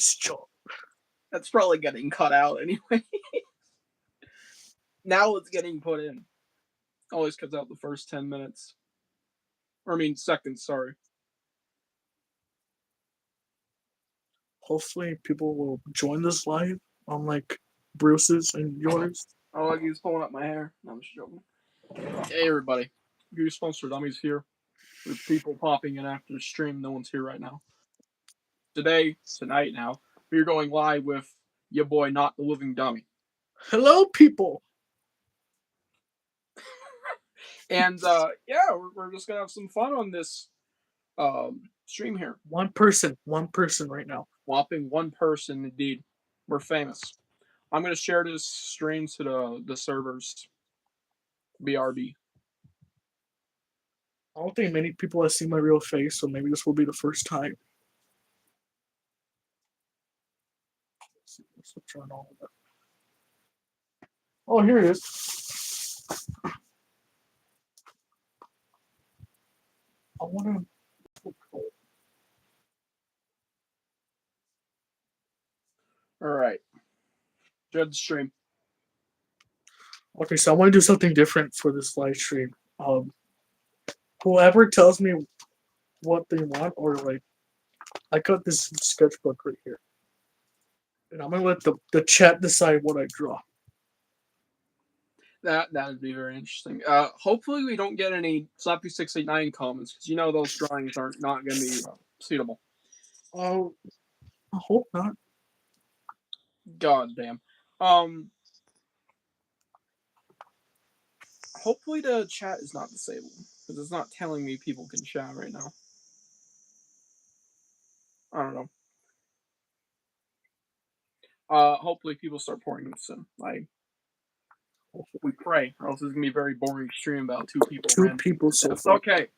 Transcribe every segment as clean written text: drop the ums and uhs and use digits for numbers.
this job. That's probably getting cut out anyway. Now it's getting put in. Always cuts out the first 10 minutes. Seconds, sorry. Hopefully people will join this live, unlike Bruce's and yours. Oh, like he's pulling up my hair. No, I'm just joking. Hey, everybody. Goosebumps For Dummies here. With people popping in after the stream. No one's here right now. Tonight now, we're going live with your boy, Not the Living Dummy. Hello, people. And, we're just going to have some fun on this stream here. One person right now. Whopping one person, indeed. We're famous. I'm going to share this stream to the servers. BRB. I don't think many people have seen my real face, so maybe this will be the first time. Let's see, let's turn all of that. Oh, here it is. I want to. All right. Judge the stream. Okay, so I want to do something different for this live stream. Whoever tells me what they want, or like, I got this sketchbook right here, and I'm gonna let the chat decide what I draw. That would be very interesting. Hopefully we don't get any Slappy689 comments, because those drawings are not going to be suitable. Oh, I hope not. God damn. Hopefully the chat is not disabled, because it's not telling me people can chat right now. I don't know. Hopefully people start pouring this in. We pray, or else it's gonna be a very boring stream about two people. Two people so far. Okay.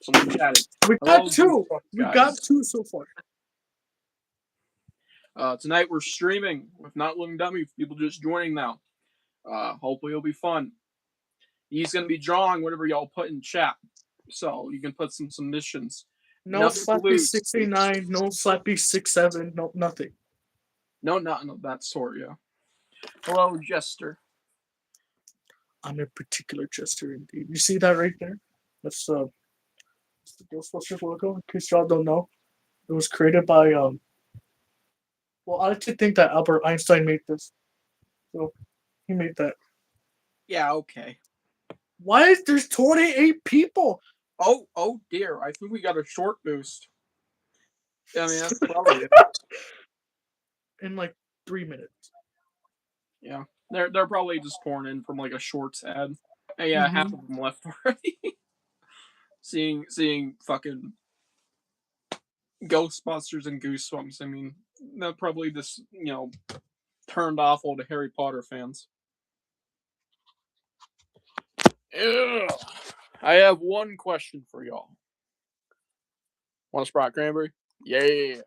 Someone chatted. We got two. We got two so far. Tonight we're streaming with Not Living Dummy. People just joining now. Hopefully it'll be fun. He's gonna be drawing whatever y'all put in chat, so you can put some submissions. No Slappy689, no Slappy67, no nothing. No, not that sort. Yeah. Hello, Jester. I'm a particular Jester indeed. You see that right there? That's the Ghostbusters logo. In case y'all don't know, it was created by Well, I like to think that Albert Einstein made this, so he made that. Yeah. Okay. Why is there's 28 people? Oh dear! I think we got a short boost. I mean, that's probably it. In like 3 minutes. Yeah, they're probably just pouring in from like a shorts ad. And yeah, half of them left already. seeing fucking Ghostbusters and Goosebumps. I mean, that probably just turned off all the Harry Potter fans. Ugh. I have one question for y'all. Want a Sprite Cranberry? Yeah.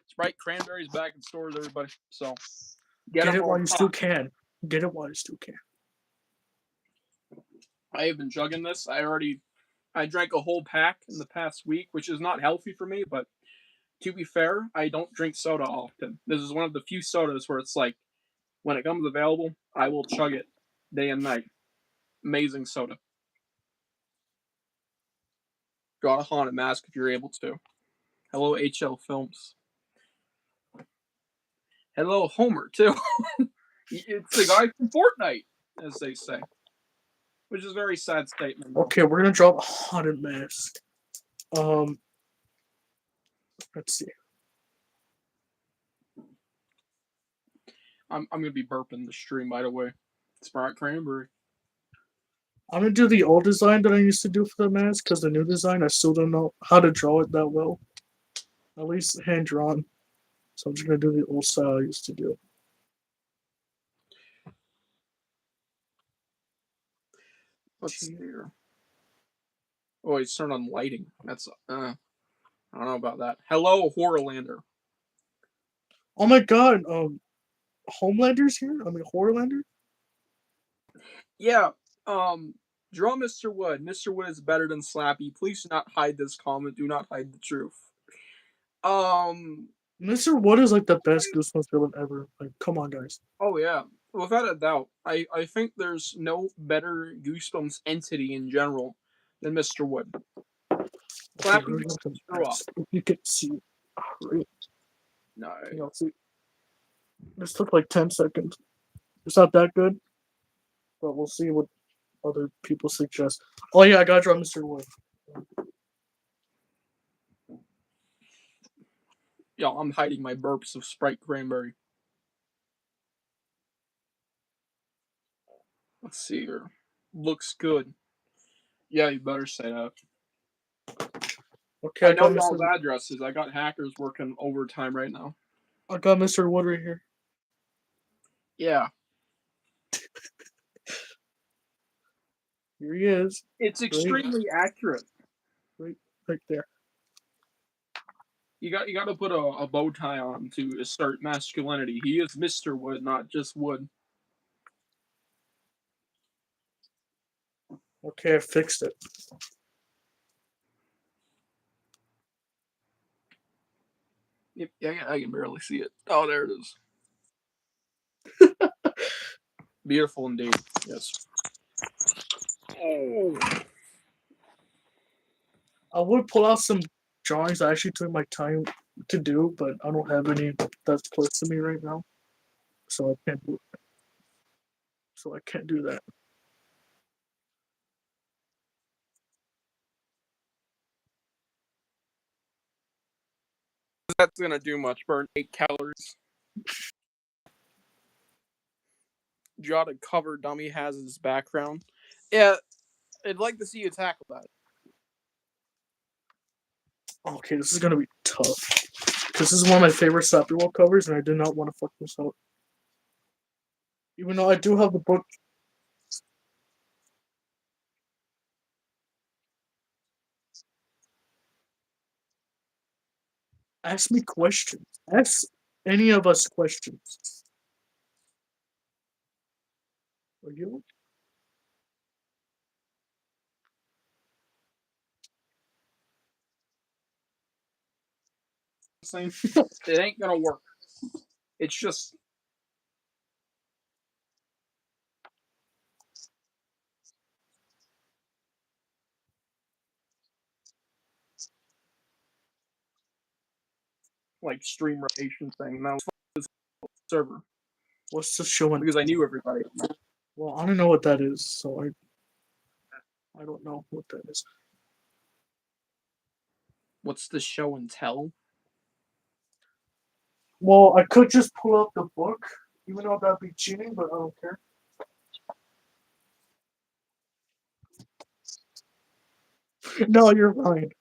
Sprite Cranberry's back in stores, everybody. So get it while you still can. Get it while you still can. I have been chugging this. I drank a whole pack in the past week, which is not healthy for me, but to be fair, I don't drink soda often. This is one of the few sodas where it's like, when it comes available, I will chug it day and night. Amazing soda. Draw a haunted mask if you're able to. Hello, HL Films. Hello, Homer, too. It's the guy from Fortnite, as they say. Which is a very sad statement. Okay, we're going to draw a haunted mask. Let's see. I'm going to be burping the stream, by the way. Sprite Cranberry. I'm going to do the old design that I used to do for the mask, because the new design, I still don't know how to draw it that well. At least hand-drawn. So I'm just going to do the old style I used to do. Let's see here. Oh, he's turned on lighting. That's, I don't know about that. Hello, Horrorlander. Oh my god, Homelander's here? I mean, Horrorlander? Yeah, draw Mr. Wood. Mr. Wood is better than Slappy. Please do not hide this comment. Do not hide the truth. Mr. Wood is like the best Goosebumps villain ever. Like, come on, guys. Oh yeah, without a doubt. I think there's no better Goosebumps entity in general than Mr. Wood. Okay, Slapping we're people gonna screw up. if you can see. Right, No, you know, see. This took like 10 seconds. It's not that good, but we'll see what other people suggest. Oh yeah, I gotta draw Mr. Wood. yo, I'm hiding my burps of Sprite Cranberry. Let's see here. Looks good. Yeah, you better say that. Okay, I know y'all's addresses. I got hackers working overtime right now. I got Mr. Wood right here. Yeah, Here he is. it's extremely accurate. Right there. You got to put a bow tie on to assert masculinity. He is Mr. Wood, not just Wood. Okay, I fixed it. Yep, yeah, I can barely see it. Oh, there it is. Beautiful indeed. Yes. Oh. I would pull out some drawings I actually took my time to do, but I don't have any that's close to me right now. So I can't do it. So I can't do that. That's gonna do much. Burn 8 calories. Draw a cover dummy has his background. Yeah, I'd like to see you tackle that. Okay, this is gonna be tough. Because this is one of my favorite Slappy Wall covers, and I did not want to fuck this up. Even though I do have the book. Ask me questions. Ask any of us questions. Are you? It ain't gonna work. It's just like stream rotation thing. That was server What's the show and because I knew everybody. Well, I don't know what that is, so I don't know what that is. What's the show and tell? Well, I could just pull up the book, even though that'd be cheating, but I don't care. No, you're fine.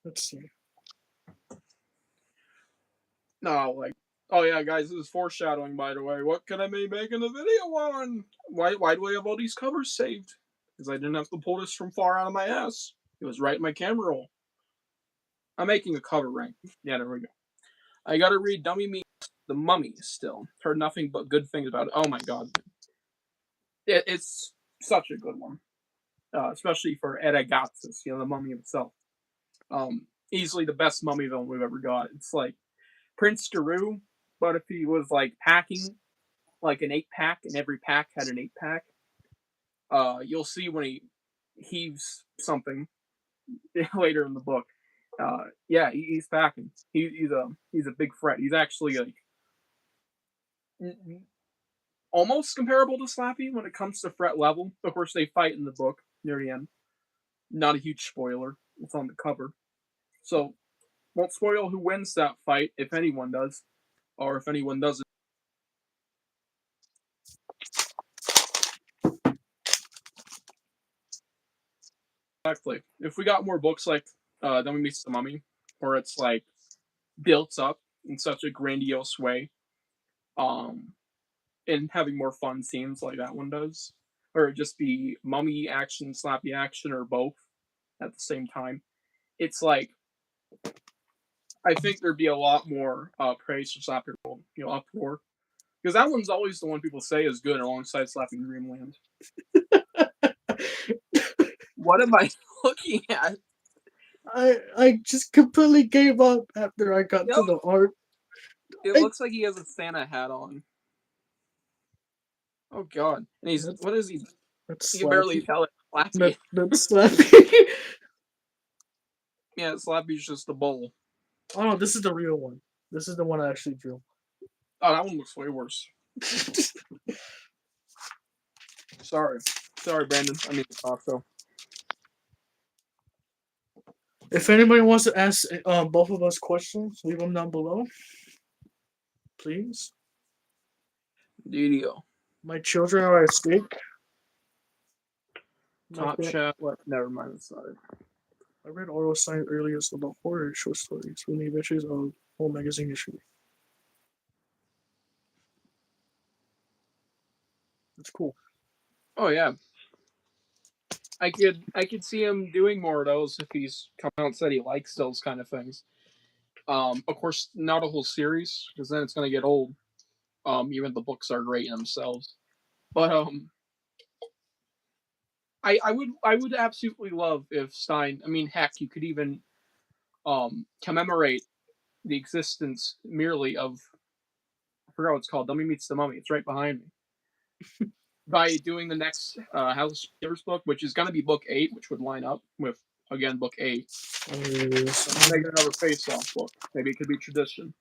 Let's see. No, like, oh yeah, guys, this is foreshadowing, by the way. What can I be making a video on? Why do I have all these covers saved? Because I didn't have to pull this from far out of my ass. It was right in my camera roll. I'm making a cover rank. Yeah, there we go. I gotta read Dummy Meets The Mummy still. Heard nothing but good things about it. Oh my god. It's such a good one. Especially for Ed Agatzis, the mummy himself. Easily the best mummy villain we've ever got. It's like Prince Guru, but if he was like packing like an 8-pack and every pack had an 8-pack, you'll see when he heaves something later in the book. Yeah, he's packing. He's a big threat. He's actually like almost comparable to Slappy when it comes to threat level. Of course, they fight in the book near the end. Not a huge spoiler. It's on the cover. So, won't spoil who wins that fight, if anyone does. Or if anyone doesn't. Exactly. If we got more books like Then We Meet the Mummy, where it's like built up in such a grandiose way, um, and having more fun scenes like that one does, or just be mummy action, slappy action, or both at the same time, it's like I think there'd be a lot more praise for Slappy World, uproar, because that one's always the one people say is good alongside Slapping Dreamland. What am I looking at? I just completely gave up after I got Yep. to the art. It I, looks like he has a Santa hat on. Oh god. And he's that's what is he? that's You can barely Slappy. tell it. Slappy. That's Slappy. Yeah, Slappy's just a bull. Oh no, this is the real one. This is the one I actually drew. Oh, that one looks way worse. Sorry. Sorry, Brandon. I mean Costco. If anybody wants to ask both of us questions, leave them down below, please. DDO. My children are at stake. My Top fa- Chef. What? Never mind. It's not it. I read oral science earlier about horror short stories when the adventures of whole magazine issue. It's cool. Oh yeah. I could see him doing more of those if he's come out and said he likes those kind of things. Of course, not a whole series because then it's gonna get old. Even the books are great in themselves. But I would absolutely love if Stein. I mean, heck, you could even commemorate the existence merely of I forgot what it's called. Dummy Meets the Mummy. It's right behind me. By doing the next House of Stairs book, which is gonna be book 8, which would line up with again book 8. Make another face off book. Maybe it could be tradition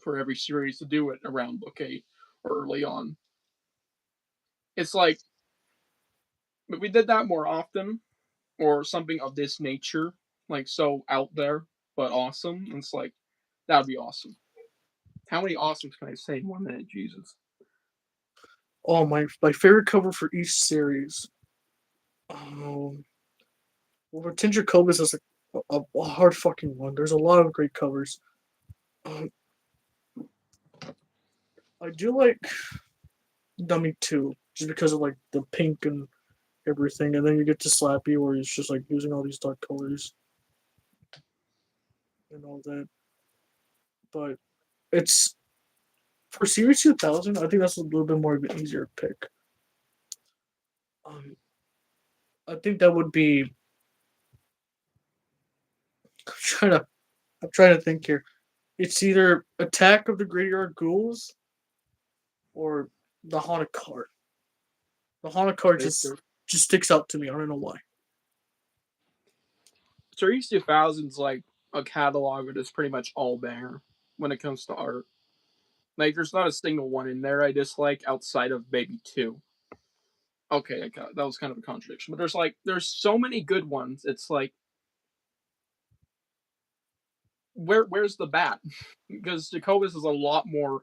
for every series to do it around book 8 or early on. It's like if we did that more often or something of this nature, like so out there but awesome. It's like that would be awesome. How many awesomes can I say in 1 minute? Jesus. Oh, my favorite cover for each series. Um, well, for Tinder Cobus is a hard fucking one. There's a lot of great covers. Um, I do like Dummy 2 just because of like the pink and everything, and then you get to Slappy where he's just like using all these dark colors and all that. But it's for Series 2000. I think that's a little bit more of an easier pick. Um, I think that would be. I'm trying to. I'm trying to think here. It's either Attack of the Graveyard Ghouls or the Haunted Card. The Haunted Card just sticks out to me. I don't know why. Series 2000's like a catalog that is pretty much all banger when it comes to art. Like, there's not a single one in there I dislike outside of Baby 2. Okay, that was kind of a contradiction, but there's so many good ones. It's like where's the bat? Because Jacobus is a lot more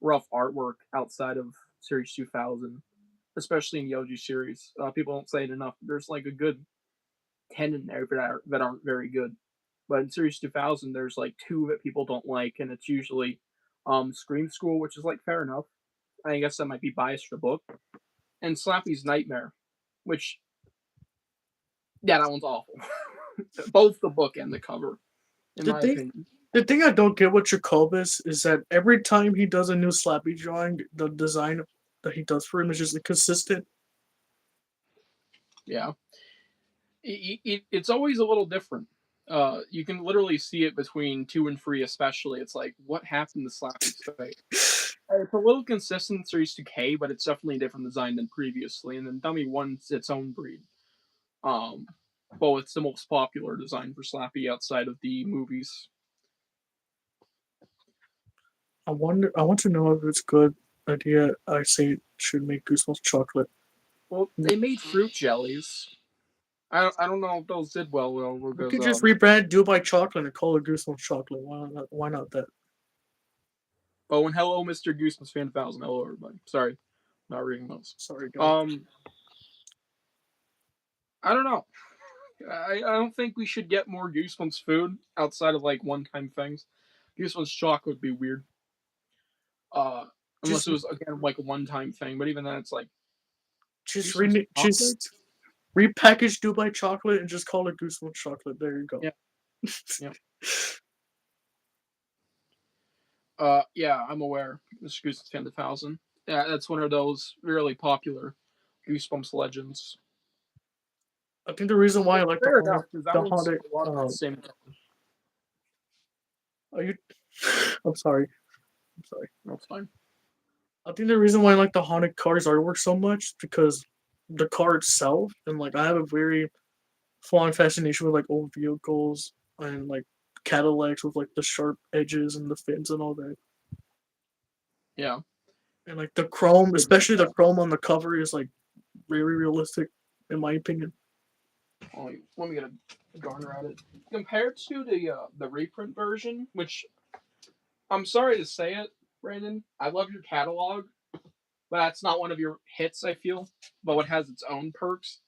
rough artwork outside of Series 2000, especially in the OG series. People don't say it enough. There's like a good 10 in there that aren't very good. But in Series 2000, there's like 2 that people don't like, and it's usually Scream School, which is like fair enough. I guess that might be biased for the book, and Slappy's Nightmare, which yeah, that one's awful. Both the book and the cover, in The my thing, opinion. the thing I don't get with Jacobus is that every time he does a new Slappy drawing, the design that he does for him is just inconsistent. Yeah, it's always a little different. You can literally see it between 2 and 3, especially. It's like, what happened to Slappy's face? It's a little consistent in Series 2K, but it's definitely a different design than previously. And then Dummy 1's its own breed. Um, well, it's the most popular design for Slappy outside of the movies. I want to know if it's good idea. I say should make Goosebumps chocolate. Well, they made fruit jellies. I don't know if those did well We because could just rebrand Dubai chocolate and call it Goosebumps chocolate. Why not that? oh, and hello, Mr. Gooseman's fan 1000. Hello, everybody. Sorry, not reading those. Sorry, guys. Um, I don't know. I don't think we should get more Goosebumps food outside of like one-time things. Goosebumps chocolate would be weird. Uh, unless Just it was again like a one-time thing. But even then, it's like just Goosebumps re- chocolate. just repackage Dubai chocolate and just call it Goosebumps chocolate. There you go. Yeah, yeah. Yeah, I'm aware. Mr. Goosebumps fan 1000. Yeah, that's one of those really popular Goosebumps legends. I think the reason why I like Fair enough, because that the one's haunted a lot of the same. are you I'm sorry. I'm sorry. That's fine. I think the reason why I like the haunted cars artwork so much because the car itself and like I have a very fond fascination with like old vehicles and like Cadillacs with like the sharp edges and the fins and all that. Yeah. And like the chrome, especially the chrome on the cover is like very realistic in my opinion. Oh, let me get a garner at it. Compared to the reprint version, which I'm sorry to say it, Brandon, I love your catalog, but that's not one of your hits. I feel, but it has its own perks.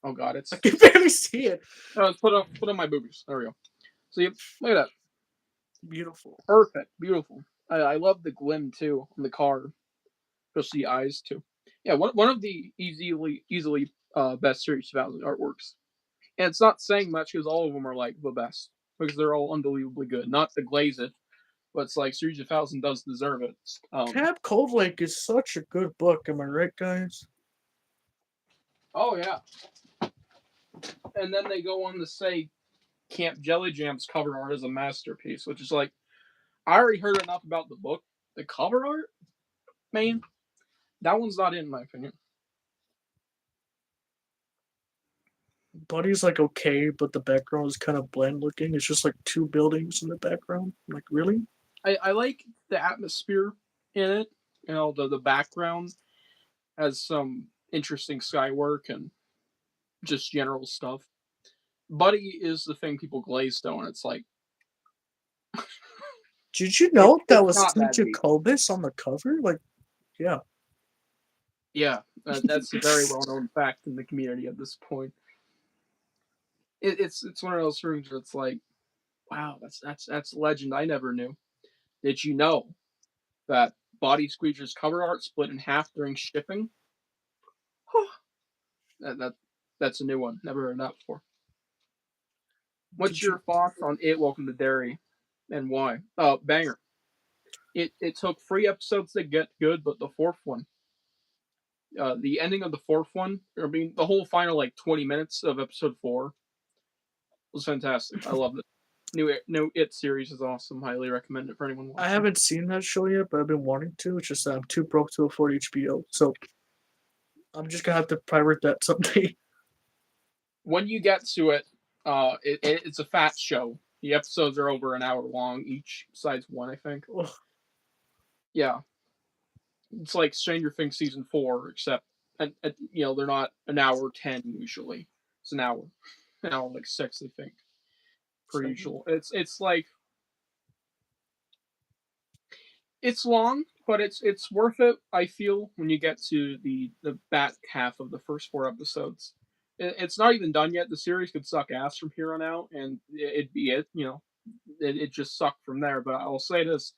Oh God, I it's. can barely see it. Let's put on my boobies. There we go. See, look at that. Beautiful. Perfect, beautiful. I love the glim too on the car, especially the eyes too. Yeah, one of the easily best Series 2000 artworks. And it's not saying much because all of them are like the best because they're all unbelievably good. Not to glaze it, but it's like Series 1000 does deserve it. Cab Cove Lake is such a good book, am I right, guys? Oh yeah, and then they go on to say Camp Jelly Jam's cover art is a masterpiece, which is like I already heard enough about the book. The cover art, man, that one's not in my opinion. Buddy's like okay, but the background is kind of bland looking. It's just like two buildings in the background. I'm like, really? I like the atmosphere in it. You know, the background has some interesting sky work and just general stuff. Buddy is the thing people glaze on. It's like Did you know that it's was not Steve that deep. Jacobus on the cover? Like, yeah. Yeah, that's a very well known fact in the community at this point. It's one of those rooms where it's like, wow, that's legend. I never knew. Did you know that Body Squeeger's cover art split in half during shipping? that, that that's a new one. Never heard that before. What's Did you? your thoughts on It Welcome to Derry, and why? Banger. It took 3 episodes to get good, but the fourth one, the ending of the fourth one, I mean, the whole final like 20 minutes of episode 4 was fantastic. I loved it. New It series is awesome. Highly recommend it for anyone watching. I haven't seen that show yet, but I've been wanting to. It's just that I'm too broke to afford HBO, so I'm just gonna have to pirate that someday. When you get to it, it's a fat show. The episodes are over an hour long each, besides one, I think. Ugh. Yeah, it's like Stranger Things season 4, except and you know they're not an hour 10 usually. It's an hour like 6, I think, per usual. It's like it's long, but it's worth it. I feel when you get to the back half of the first 4 episodes, it's not even done yet. The series could suck ass from here on out, and it'd be it. You know, it just sucked from there. But I'll say this: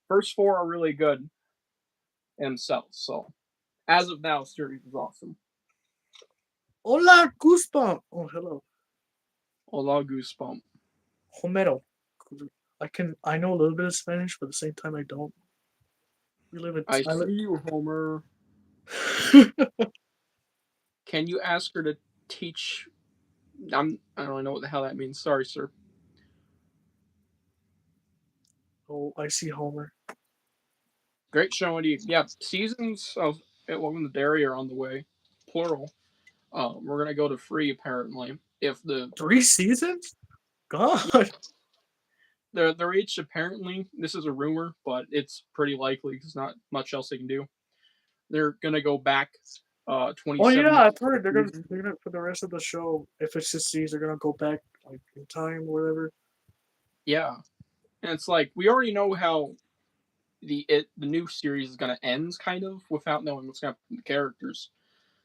first 4 are really good themselves. So as of now, the series is awesome. Hola, Goosebump. Oh, hello, Hola, Goosebump. Homero. I know a little bit of Spanish, but at the same time I don't. We live in I see you, Homer. Can you ask her to teach? I don't know what the hell that means. Sorry, sir. Oh, I see Homer. Great showing you. Yeah, seasons of Welcome to Derry are on the way, plural. We're gonna go to free apparently. If the 3 seasons? God. they're each apparently this is a rumor, but it's pretty likely because not much else they can do. They're gonna go back Oh yeah, 27 I've heard season. they're gonna for the rest of the show. If it's just seasons, they're gonna go back like in time or whatever. Yeah, and it's like we already know how the new series is gonna end, kind of, without knowing what's gonna happen to the characters.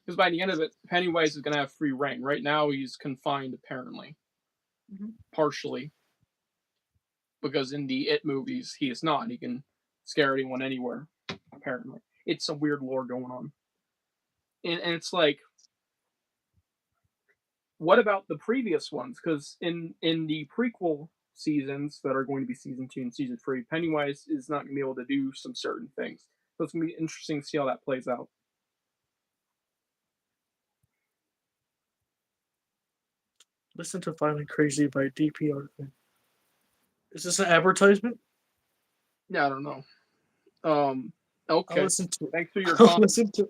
Because by the end of it, Pennywise is gonna have free reign. Right now, he's confined apparently, Mm-hmm. partially, because in the It movies, he is not. He can scare anyone anywhere, apparently. It's some weird lore going on. And it's like, what about the previous ones? Because in the prequel seasons that are going to be season 2 and season 3, Pennywise is not going to be able to do some certain things. So it's going to be interesting to see how that plays out. Listen to Finally Crazy by DPR. Is this an advertisement? Yeah, I don't know. I'll Okay. listen to it. Thanks for your I'll comment. listen to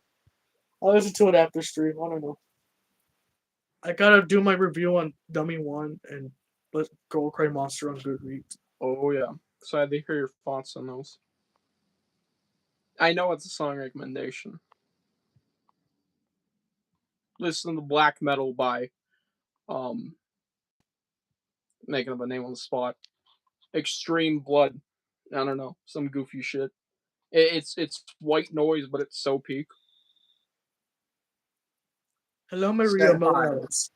I'll listen to it after stream. I don't know. I gotta do my review on Dummy One and Let Girl Cry Monster on Goodreads. Oh yeah. Excited to hear your thoughts on those. I know it's a song recommendation. Listen to Black Metal by um making up a name on the spot. Extreme Blood. I don't know, some goofy shit. It's white noise, but it's so peak. Hello, Maria Said hi. Morales.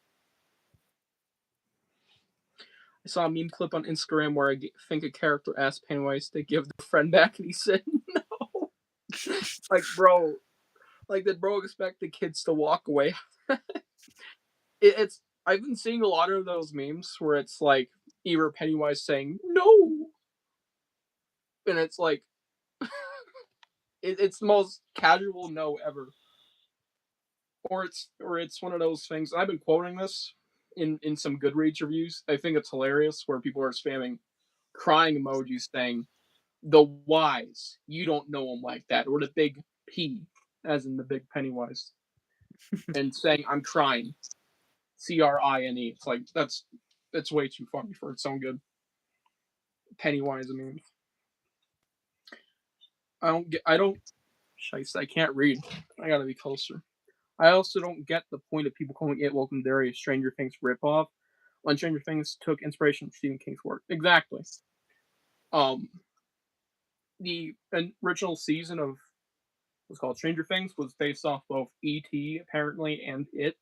I saw a meme clip on Instagram where think a character asked Pennywise to give their friend back, and he said no. Like, bro, like did bro expect the kids to walk away? It's I've been seeing a lot of those memes where it's like either Pennywise saying no, and it's like it's the most casual no ever, or it's one of those things. I've been quoting this in some Goodreads reviews. I think it's hilarious where people are spamming crying emojis saying the wise, you don't know him like that, or the big P, as in the big Pennywise, and saying I'm crying, CRINE. It's like that's way too funny for its own good. Pennywise, I mean, I don't, shice, I can't read. I gotta be closer. I also don't get the point of people calling it Welcome to Derry a Stranger Things ripoff when Stranger Things took inspiration from Stephen King's work. Exactly. Um, the original season of what's called Stranger Things was based off both E.T. apparently and It,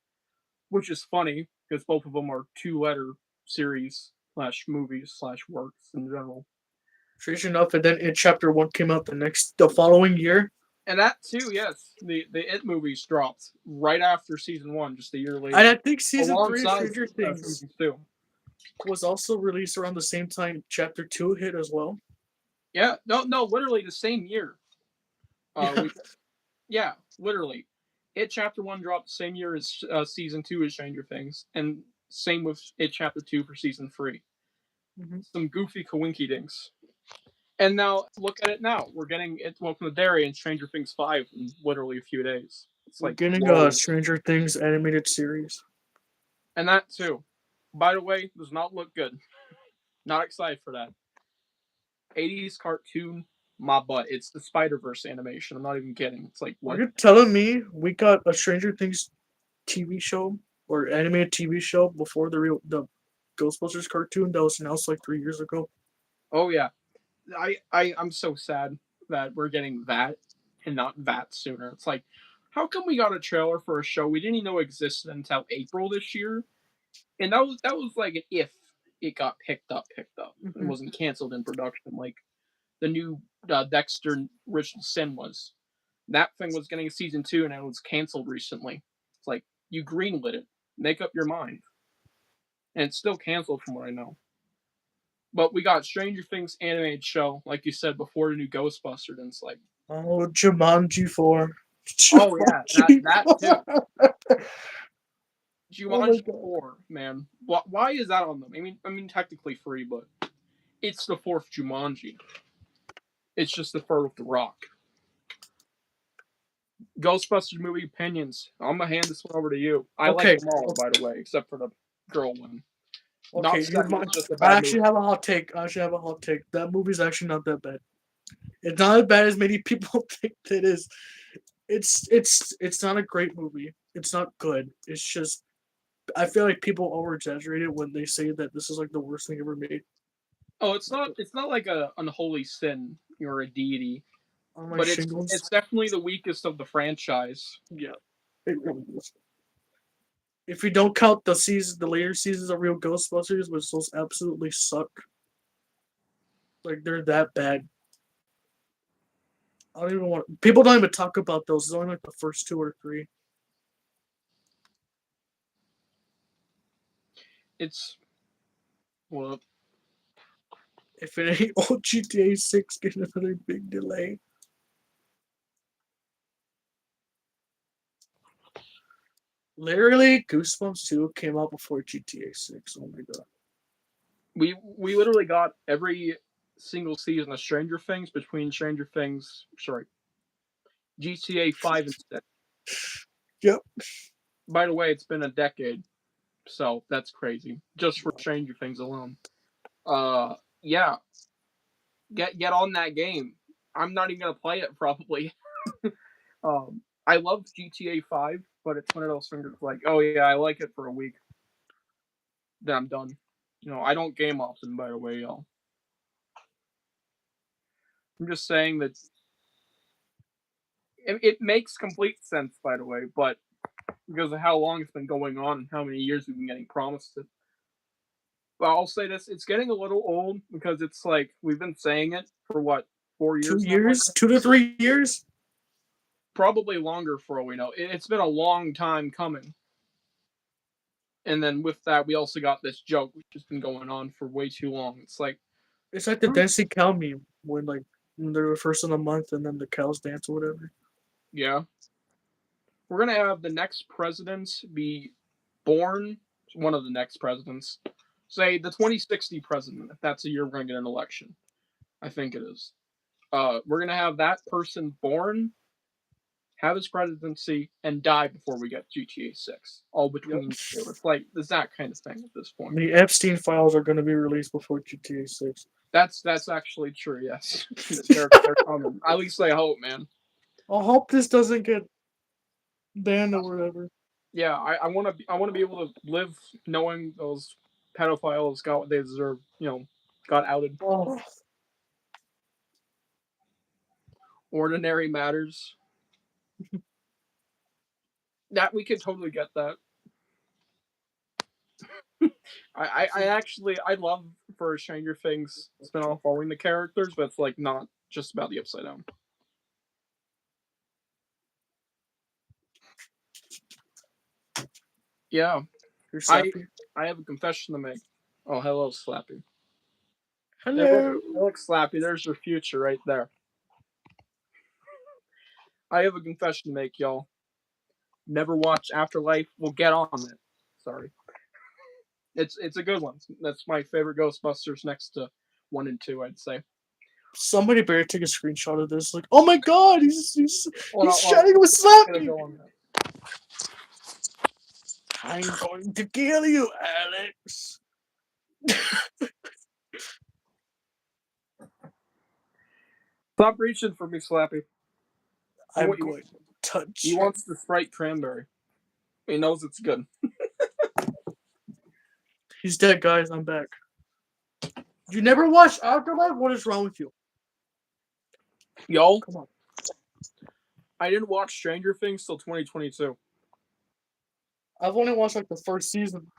which is funny because both of them are two-letter series slash movies slash works in general. Strange enough, and then in Chapter One came out the following year. And that too, yes, the It movies dropped right after season one, just a year And later, I think season three of alongside Stranger Things season two. was also released around the same time Chapter Two hit as well. Yeah, no, literally the same year. Yeah, We yeah, literally, It Chapter One dropped the same year as season two of Stranger Things, and same with It Chapter Two for season three. mm-hmm. Some goofy coinkydinks. And now look at it now. We're getting it Welcome to Derry and Stranger Things 5 in literally a few days. It's We're like getting a whoa. Stranger Things animated series. And that too. By the way, does not look good. Not excited for that. 80s cartoon, my butt. It's the Spider Verse animation. I'm not even kidding. It's like Are what? you telling me we got a Stranger Things TV show or animated TV show before the Ghostbusters cartoon that was announced like 3 years ago? Oh yeah. I'm so sad that we're getting that and not that sooner. It's like, how come we got a trailer for a show we didn't even know existed until April this year? And that was like an if it got picked up and Mm-hmm. wasn't canceled in production like the new Dexter Original Sin was. That thing was getting a season two and it was canceled recently. It's like you greenlit it, make up your mind, and it's still canceled from what I know. But we got Stranger Things animated show, like you said before, the new Ghostbusters, and it's like, Oh, Jumanji 4. oh yeah, that Jumanji that 4. too. Oh my Jumanji god. 4, man. Why is that on them? I mean, technically free, but it's the fourth Jumanji. It's just the third with the Rock. Ghostbusters movie opinions. I'm gonna hand this one over to you. I like Okay. them all, by the way, except for the girl one. Not Okay. saying it's just a I bad actually movie. have a hot take. That movie's actually not that bad. It's not as bad as many people think it is. It's not a great movie. It's not good. It's just I feel like people over exaggerate it when they say that this is like the worst thing ever made. Oh, it's not like a unholy sin or a deity, On my but it's shingles, it's definitely the weakest of the franchise. yeah, it really is. If you don't count the later seasons of Real Ghostbusters, which those absolutely suck, like they're that bad. I don't even want. People don't even talk about those. It's only like the first two or three. It's well, If it ain't old GTA 6 getting another big delay. Literally, Goosebumps 2 came out before GTA 6. Oh my god. We literally got every single season of Stranger Things between Stranger Things, sorry, GTA 5 and 6. Yep. By the way, it's been a decade, so that's crazy just for Stranger Things alone. Yeah, get on that game. I'm not even gonna play it probably. I love GTA 5, but it's one of those things that's like, oh yeah, I like it for a week, then I'm done. I don't game often, by the way, y'all. I'm just saying that it makes complete sense, by the way, but because of how long it's been going on and how many years we've been getting promised it. But I'll say this: it's getting a little old because it's like we've been saying it for what 4 years now. 2 years? 2 to 3 years? Probably longer for all we know. It's been a long time coming. And then with that, we also got this joke, which has been going on for way too long. It's like, It's like the dancing cow meme when they're the first of the month and then the cows dance or whatever. yeah, we're gonna have the next presidents be born. One of the next presidents, say the 2060 president, if that's the year we're gonna get an election. I think it is. We're gonna have that person born, have his presidency, and die before we get GTA 6. All Yep. between two. It's like there's that kind of thing at this point. The Epstein files are going to be released before GTA 6. That's actually true. Yes, they're coming. At least I hope, man. I hope this doesn't get banned or whatever. Yeah, I want to be able to live knowing those pedophiles got what they deserve. Got outed. Oh, Ordinary matters. That we could totally get that. I actually I love for Stranger Things spin-off following the characters, but it's like not just about the Upside Down. Yeah, you're I slappy. I have a confession to make. Oh, hello, Slappy. Hello. Hey, look, Slappy. There's your future right there. I have a confession to make, y'all. Never watched Afterlife. We'll get on it. Sorry, it's a good one. That's my favorite Ghostbusters next to 1 and 2. I'd say. Somebody better take a screenshot of this. Like, oh my god, Well, he's well, chatting with I'm gonna Slappy. go on that. I'm going to kill you, Alex. Stop reaching for me, Slappy. I'm He, going to touch he you. wants the Sprite cranberry. He knows it's good. He's dead, guys. I'm back. You never watched Afterlife? What is wrong with you? Yo, Come on. I didn't watch Stranger Things till 2022. I've only watched like the first season.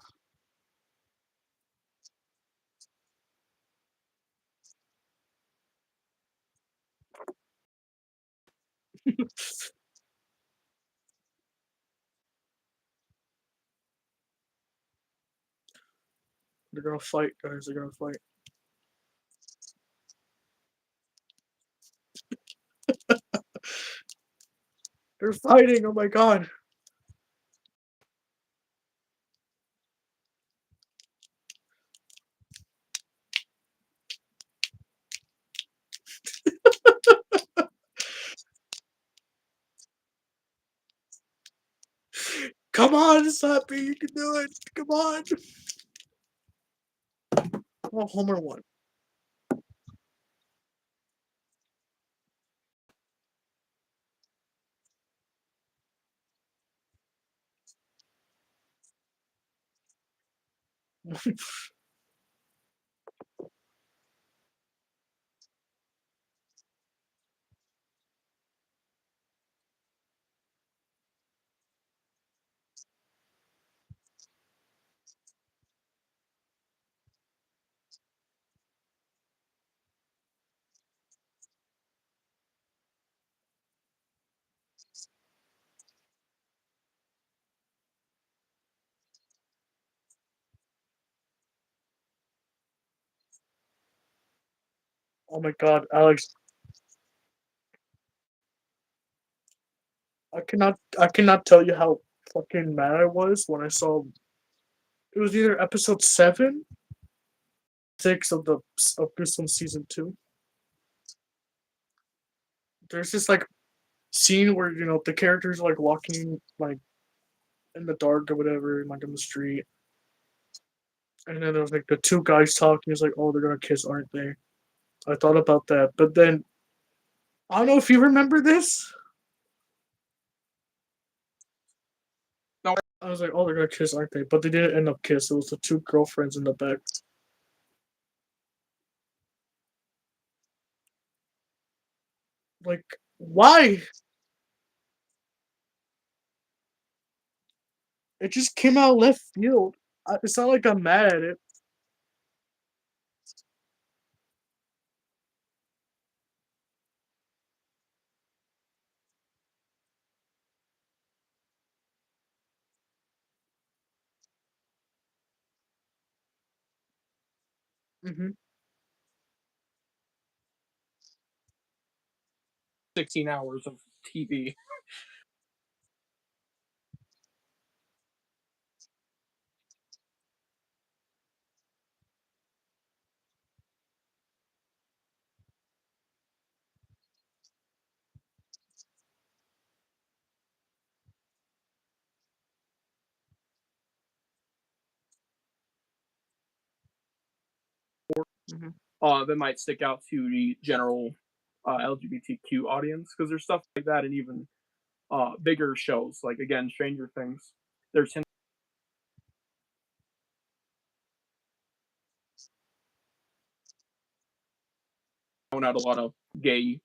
They're gonna fight, guys. They're gonna fight. They're fighting. Oh my god. Come on, Slappy. You can do it. Come on. Oh, Homer won. Oh my god, Alex. I cannot tell you how fucking mad I was when I saw it was either episode 7, 6 of Goosebumps season 2. There's this like scene where the characters are like walking like in the dark or whatever, like in the street, and then there's like the two guys talking. It's like, oh, they're gonna kiss, aren't they? I thought about that, but then I don't know if you remember this. No. I was like, oh, they're gonna kiss, aren't they? But they didn't end up kiss. It was the two girlfriends in the back. Like, why? It just came out left field. It's not like I'm mad at it. Hmm. 16 hours of TV. Hmm. That might stick out to the general LGBTQ audience because there's stuff like that, and even bigger shows like again Stranger Things. There's thrown out a lot of gay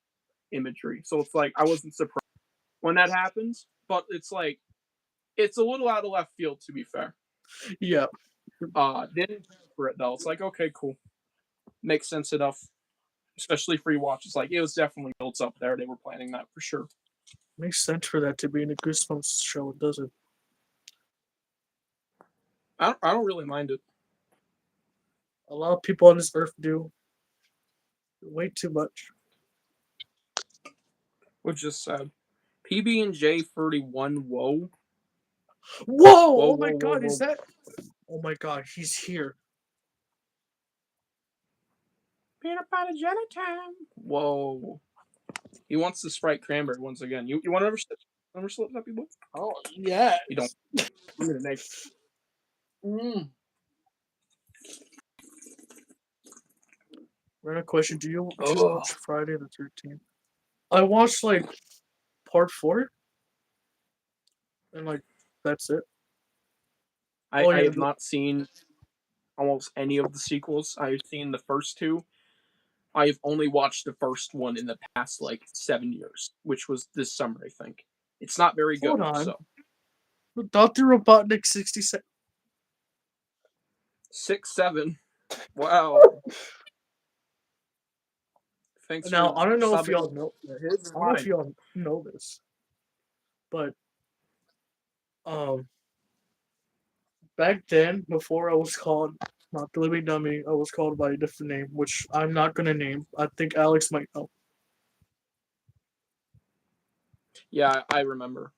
imagery, so it's like I wasn't surprised when that happens, but it's like it's a little out of left field to be fair. Yeah, Didn't care for it though. It's like okay, cool, makes sense enough, especially free watch. It's like it was definitely built up there. They were planning that for sure. makes sense for that to be in a Goosebumps show, does it? I don't really mind it. A lot of people on this earth do. Way too much. Which is sad. PB and J 31. Whoa, Whoa! whoa, Oh my whoa, whoa, god, is whoa. that? Oh my god, he's here. Peanut butter jelly time. Whoa. He wants the Sprite cranberry once again. You want another slip up, you boy? Oh yeah. You don't. I'm gonna make. Mm. Random question: Do you Oh. watch Friday the 13th? I watched like part 4, and like that's it. I have not seen almost any of the sequels. I've seen the first two. I've only watched the first one in the past like 7 years, which was this summer, I think. It's not very good. Hold on. So Dr. Robotnik 67. 6, 7. Wow. Thanks Now for I don't know if subbing. y'all know. His I don't know if mine. y'all know this, but back then, before I was called not the Living Dummy, I was called by a different name, which I'm not gonna name. I think Alex might know. Yeah, I remember.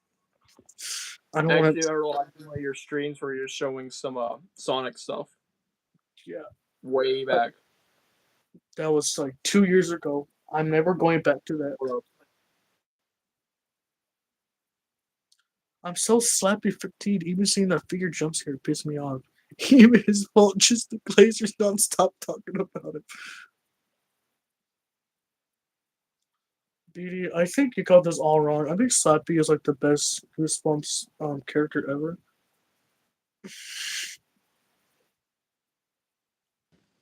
I don't want Actually, to. I watched one of your streams where you're showing some Sonic stuff Yeah, way uh, back. that was like 2 years ago. I'm never going back to that. I'm so slappy fatigued. Even seeing that figure jump scare pissed me off. Even his fault. Just the Glazers don't stop talking about it. BD, I think you got this all wrong. I think Slappy is like the best Goosebumps character ever.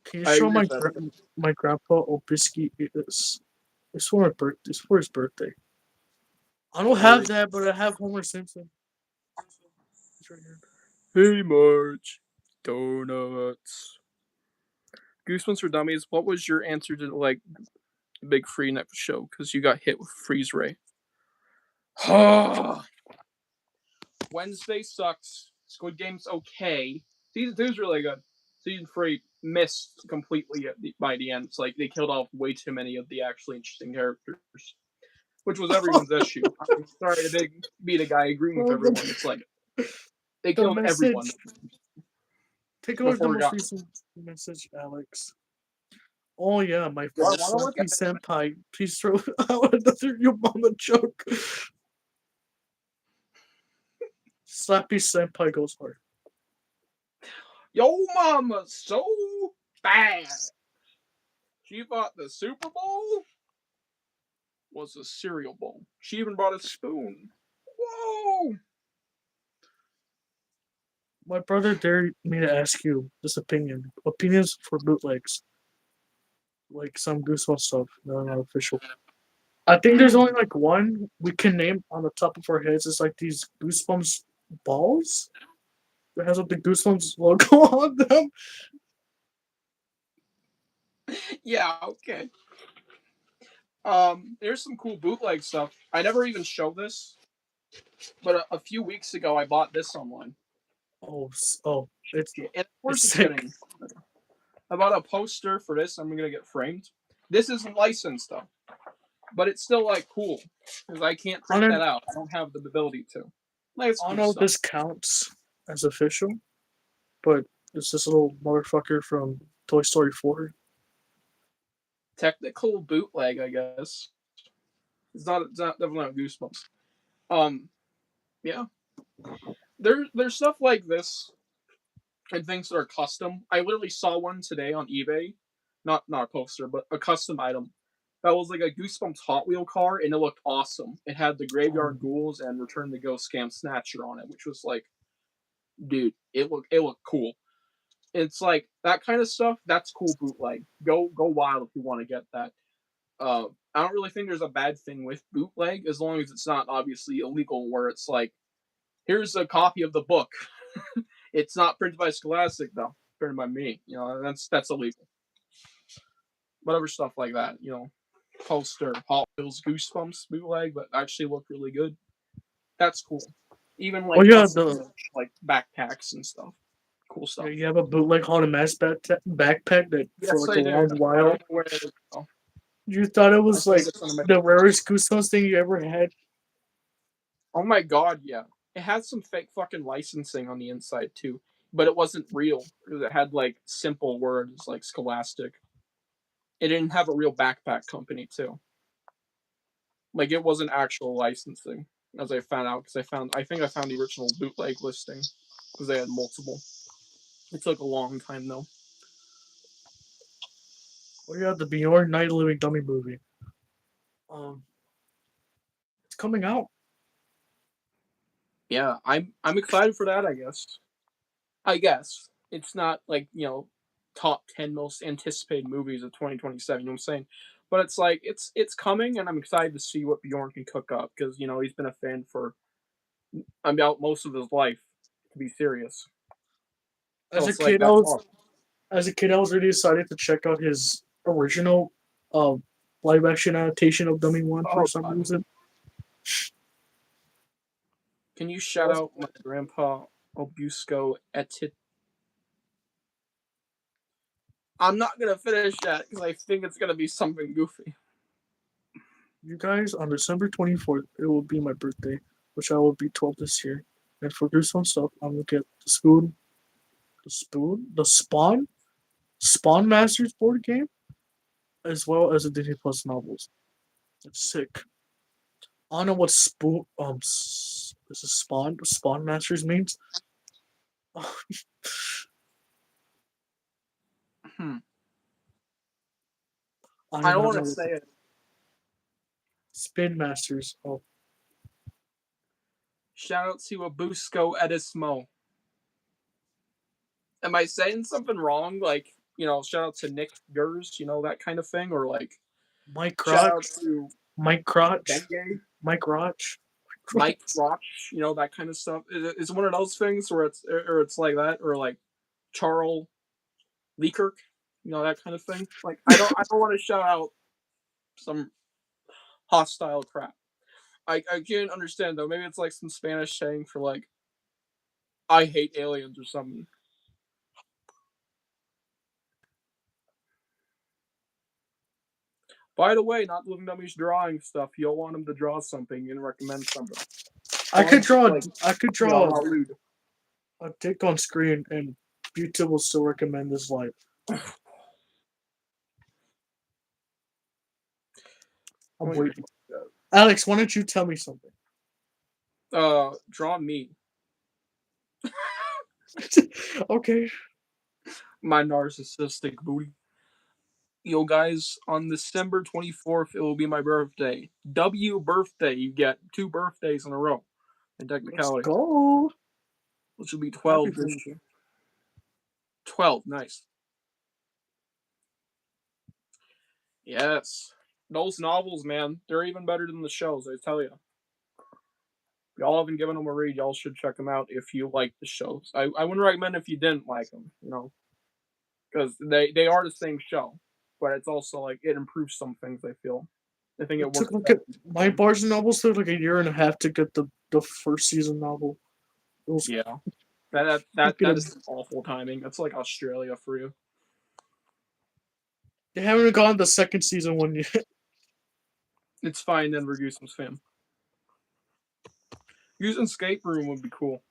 Can you I show agree with that. my grandpa Obisky is? It's for my birthday. It's for his birthday. I don't have that, but I have Homer Simpson. It's right here. Hey, Marge. Donuts. Goosebumps for Dummies. What was your answer to like the big free night show? Because you got hit with freeze ray. Wednesday sucks. Squid Game's okay. Season 2 is really good. Season 3 missed completely by the end. It's like they killed off way too many of the actually interesting characters, which was everyone's issue. I'm sorry to be the guy agreeing with Oh, everyone. It's like They The killed everyone message. Take a look at the before it most got. recent message, Alex. Oh yeah, my Do I fault. want to look Slappy at it? senpai. Please throw out another your mama joke. Slappy senpai goes hard. Yo, mama, so bad. She thought the Super Bowl was a cereal bowl. She even brought a spoon. Whoa! My brother dared me to ask you this opinion. Opinions for bootlegs. Like some Goosebumps stuff. No, not official. I think there's only like one we can name on the top of our heads. It's like these Goosebumps balls that has like the Goosebumps logo on them. Yeah, okay. There's some cool bootleg stuff. I never even show this, but a few weeks ago I bought this online. Oh, oh, And of it's course it's sick. getting. I bought a poster for this. I'm gonna get framed. This isn't licensed though, but it's still like cool because I can't I print that don't, out. I don't have the ability to. Like it's I don't cool know if stuff. this counts as official, but it's this little motherfucker from Toy Story 4. Technical bootleg, I guess. It's not definitely not Goosebumps. Um, yeah. There's stuff like this and things that are custom. I literally saw one today on eBay, not a poster, but a custom item. That was like a Goosebumps Hot Wheel car, and it looked awesome. It had the Graveyard Um, Ghouls and Return the Ghost Scam Snatcher on it, which was like, dude, it looked cool. It's like that kind of stuff. That's cool bootleg. Go wild if you want to get that. I don't really think there's a bad thing with bootleg as long as it's not obviously illegal. Where it's like, here's a copy of the book. It's not printed by Scholastic though. Printed by me. That's illegal. Whatever stuff like that. Poster, Hot Wheels, Goosebumps bootleg, but actually look really good. That's cool. Even oh like yeah, custom the like backpacks and stuff. Cool yeah, stuff. you have a bootleg Haunted Mass backpack that for Yes, like a I do. long I don't while know where it is. Though. you thought it I was think like it's on my. the rarest Goosebumps thing you ever had. Oh my god, yeah. It had some fake fucking licensing on the inside too, but it wasn't real because it had like simple words like Scholastic. It didn't have a real backpack company too. Like it wasn't actual licensing, as I found out because I think I found the original bootleg listing because they had multiple. It took a long time though. Oh yeah, the Beyond Night Living Dummy movie. Um, it's coming out. Yeah, I'm excited for that. I guess it's not like top 10 most anticipated movies of 2027. You know what I'm saying? But it's like it's coming, and I'm excited to see what Bjorn can cook up because he's been a fan for about most of his life. To be serious, so As a it's like kid, I that's was awesome. as a kid I was really excited to check out his original, uh, live action adaptation of Dummy One for Oh some god, reason. can you shout out my grandpa Obusco Etit? I'm not gonna finish that because I think it's gonna be something goofy. You guys, on December 24th, it will be my birthday, which I will be 12 this year. And for Goosebumps stuff, I'm gonna get the Spawn Masters board game, as well as the Disney Plus novels. It's sick. I don't know what this is Spawn Masters means. I Hmm. do I don't not want know to what say it. Spin Masters. Oh, Shout out to Obusco Edismo. Am I saying something wrong? Like, shout out to Nick Gers, that kind of thing, or like Mike shout out Crotch, to Mike Crotch, Bengay, Mike Roch. Mike Roch, that kind of stuff. Is one of those things where it's like that, or like Charles Leekirk, that kind of thing. Like, I don't want to shout out some hostile crap. I can't understand though. Maybe it's like some Spanish saying for like I hate aliens or something. By the way, not Living Dummies drawing stuff. You'll want him to draw something and recommend something. I could draw. like I could draw not lewd. a dick on screen, and YouTube will still recommend this life. I'm Wait, waiting. Alex, why don't you tell me something? draw me. Okay. My narcissistic booty. Yo, guys, on December 24th, it will be my birthday. W birthday. You get 2 birthdays in a row, in Let's technicality, go. which will be Happy 12 this birthday. year. 12, nice. Yes. Those novels, man, they're even better than the shows, I tell you. If y'all haven't given them a read, y'all should check them out if you like the shows. I wouldn't recommend if you didn't like them, because they are the same show, but it's also like it improves some things. I feel. I think It it took works like better. my Barnes and Nobles took like a year and a half to get the first season novel. It was Yeah, that fucking. is awful timing. That's like Australia for you. They haven't even gotten the second season one yet. It's fine, Denver Goosebumps fan. Using escape room would be cool.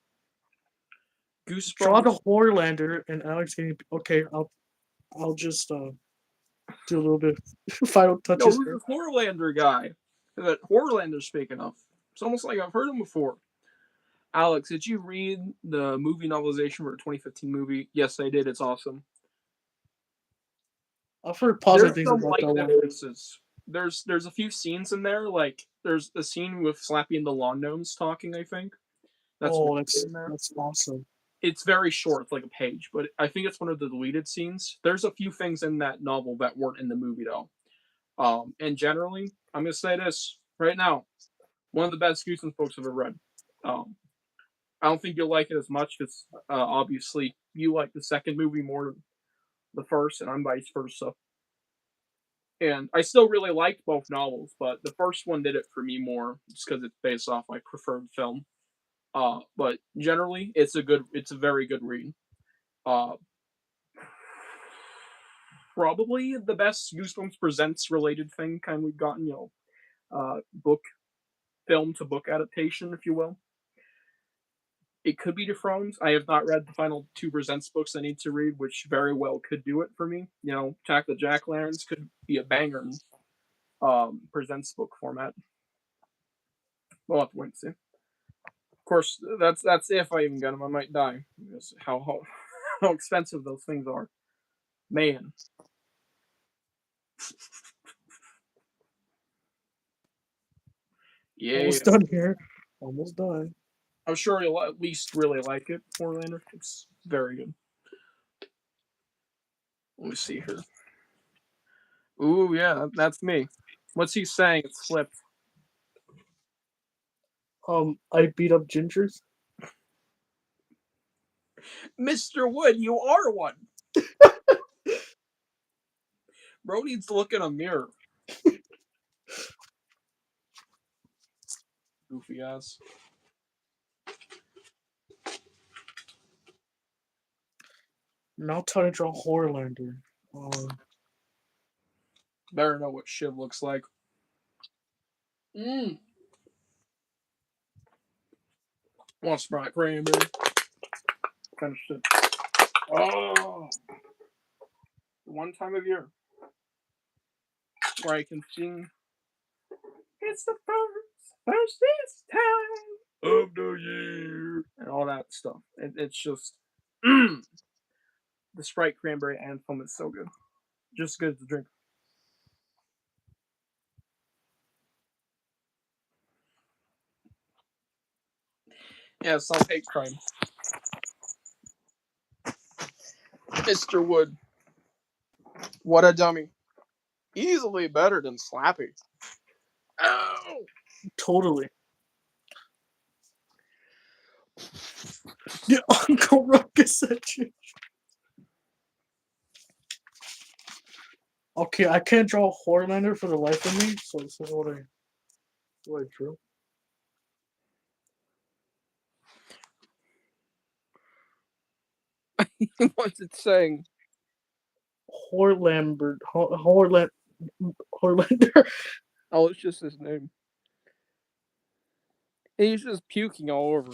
Draw Goosebumps. the Horlander and Alex getting okay. I'll just do a little bit of final Yo, touches who's here. this Horlander guy? That Horlander speaking of. It's almost like I've heard him before. Alex, did you read the movie novelization for the 2015 movie? Yes, I did. It's awesome. I've heard positive There's things some about light that one. differences. There's a few scenes in there, like there's a scene with Slappy and the Lawn Gnomes talking, I think. That's Oh, in there. that's awesome. It's very short, it's like a page, but I think it's one of the deleted scenes. There's a few things in that novel that weren't in the movie though. And generally, I'm gonna say this right now, one of the best Goosebumps books I've ever read. Um, I don't think you'll like it as much because obviously you like the second movie more than the first, and I'm vice versa. And I still really liked both novels, but the first one did it for me more just because it's based off my preferred film. But generally, it's a very good read. Uh, Probably the best Goosebumps Presents related thing kind we've gotten, book film to book adaptation, if you will. It could be dethroned. I have not read the final 2 Presents books I need to read, which very well could do it for me. Attack the Jack Lanterns could be a banger in Presents book format. We'll have to wait and see. Of course, that's if I even get them. I might die. Because how expensive those things are. Man. Yeah. Almost done here. Almost done. I'm sure you'll at least really like it, Orlando. It's very good. Let me see here. Ooh, yeah, that's me. What's he saying? It's flipped. I beat up Gingers. Mr. Wood, you are one. Bro needs to look in a mirror. Goofy ass. Now time to draw Horlander. Um, Better know what Shiv looks like. Mmm. Want Sprite cranberry? Kind of shit. Oh. One time of year where I can sing. It's the first this time of the year, and all that stuff. It's just the Sprite cranberry anthem is so good, just good to drink. Yeah, self hate crime. Mr. Wood, what a dummy. Easily better than Slappy. Ow! totally. Yeah, Uncle Ruckus at you. Okay, I can't draw Horlander for the life of me, so this is what I drew. What's it saying? Horlander. Oh, it's just his name. And he's just puking all over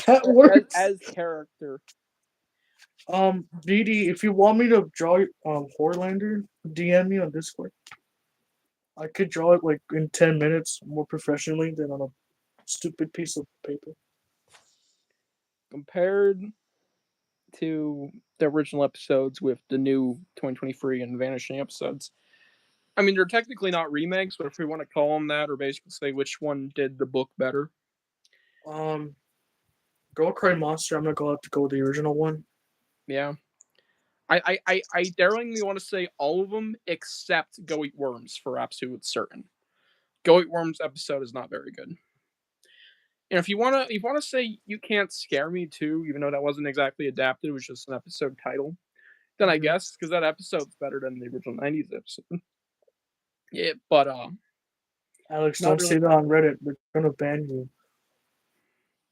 That works. as character. BD, if you want me to draw Horlander, DM me on Discord. I could draw it like in 10 minutes more professionally than on a stupid piece of paper. Compared to the original episodes with the new 2023 and Vanishing episodes. I mean, they're technically not remakes, but if we want to call them that, or basically say which one did the book better. Girl Cry Monster, I'm gonna go have to go with the original one. Yeah. I daringly want to say all of them except Go Eat Worms for absolute certain. Go Eat Worms episode is not very good. And if you wanna say You Can't Scare Me too, even though that wasn't exactly adapted, it was just an episode title, then I guess because that episode's better than the original '90s episode. Yeah, but Alex, not don't really. say that on Reddit. They're gonna ban you.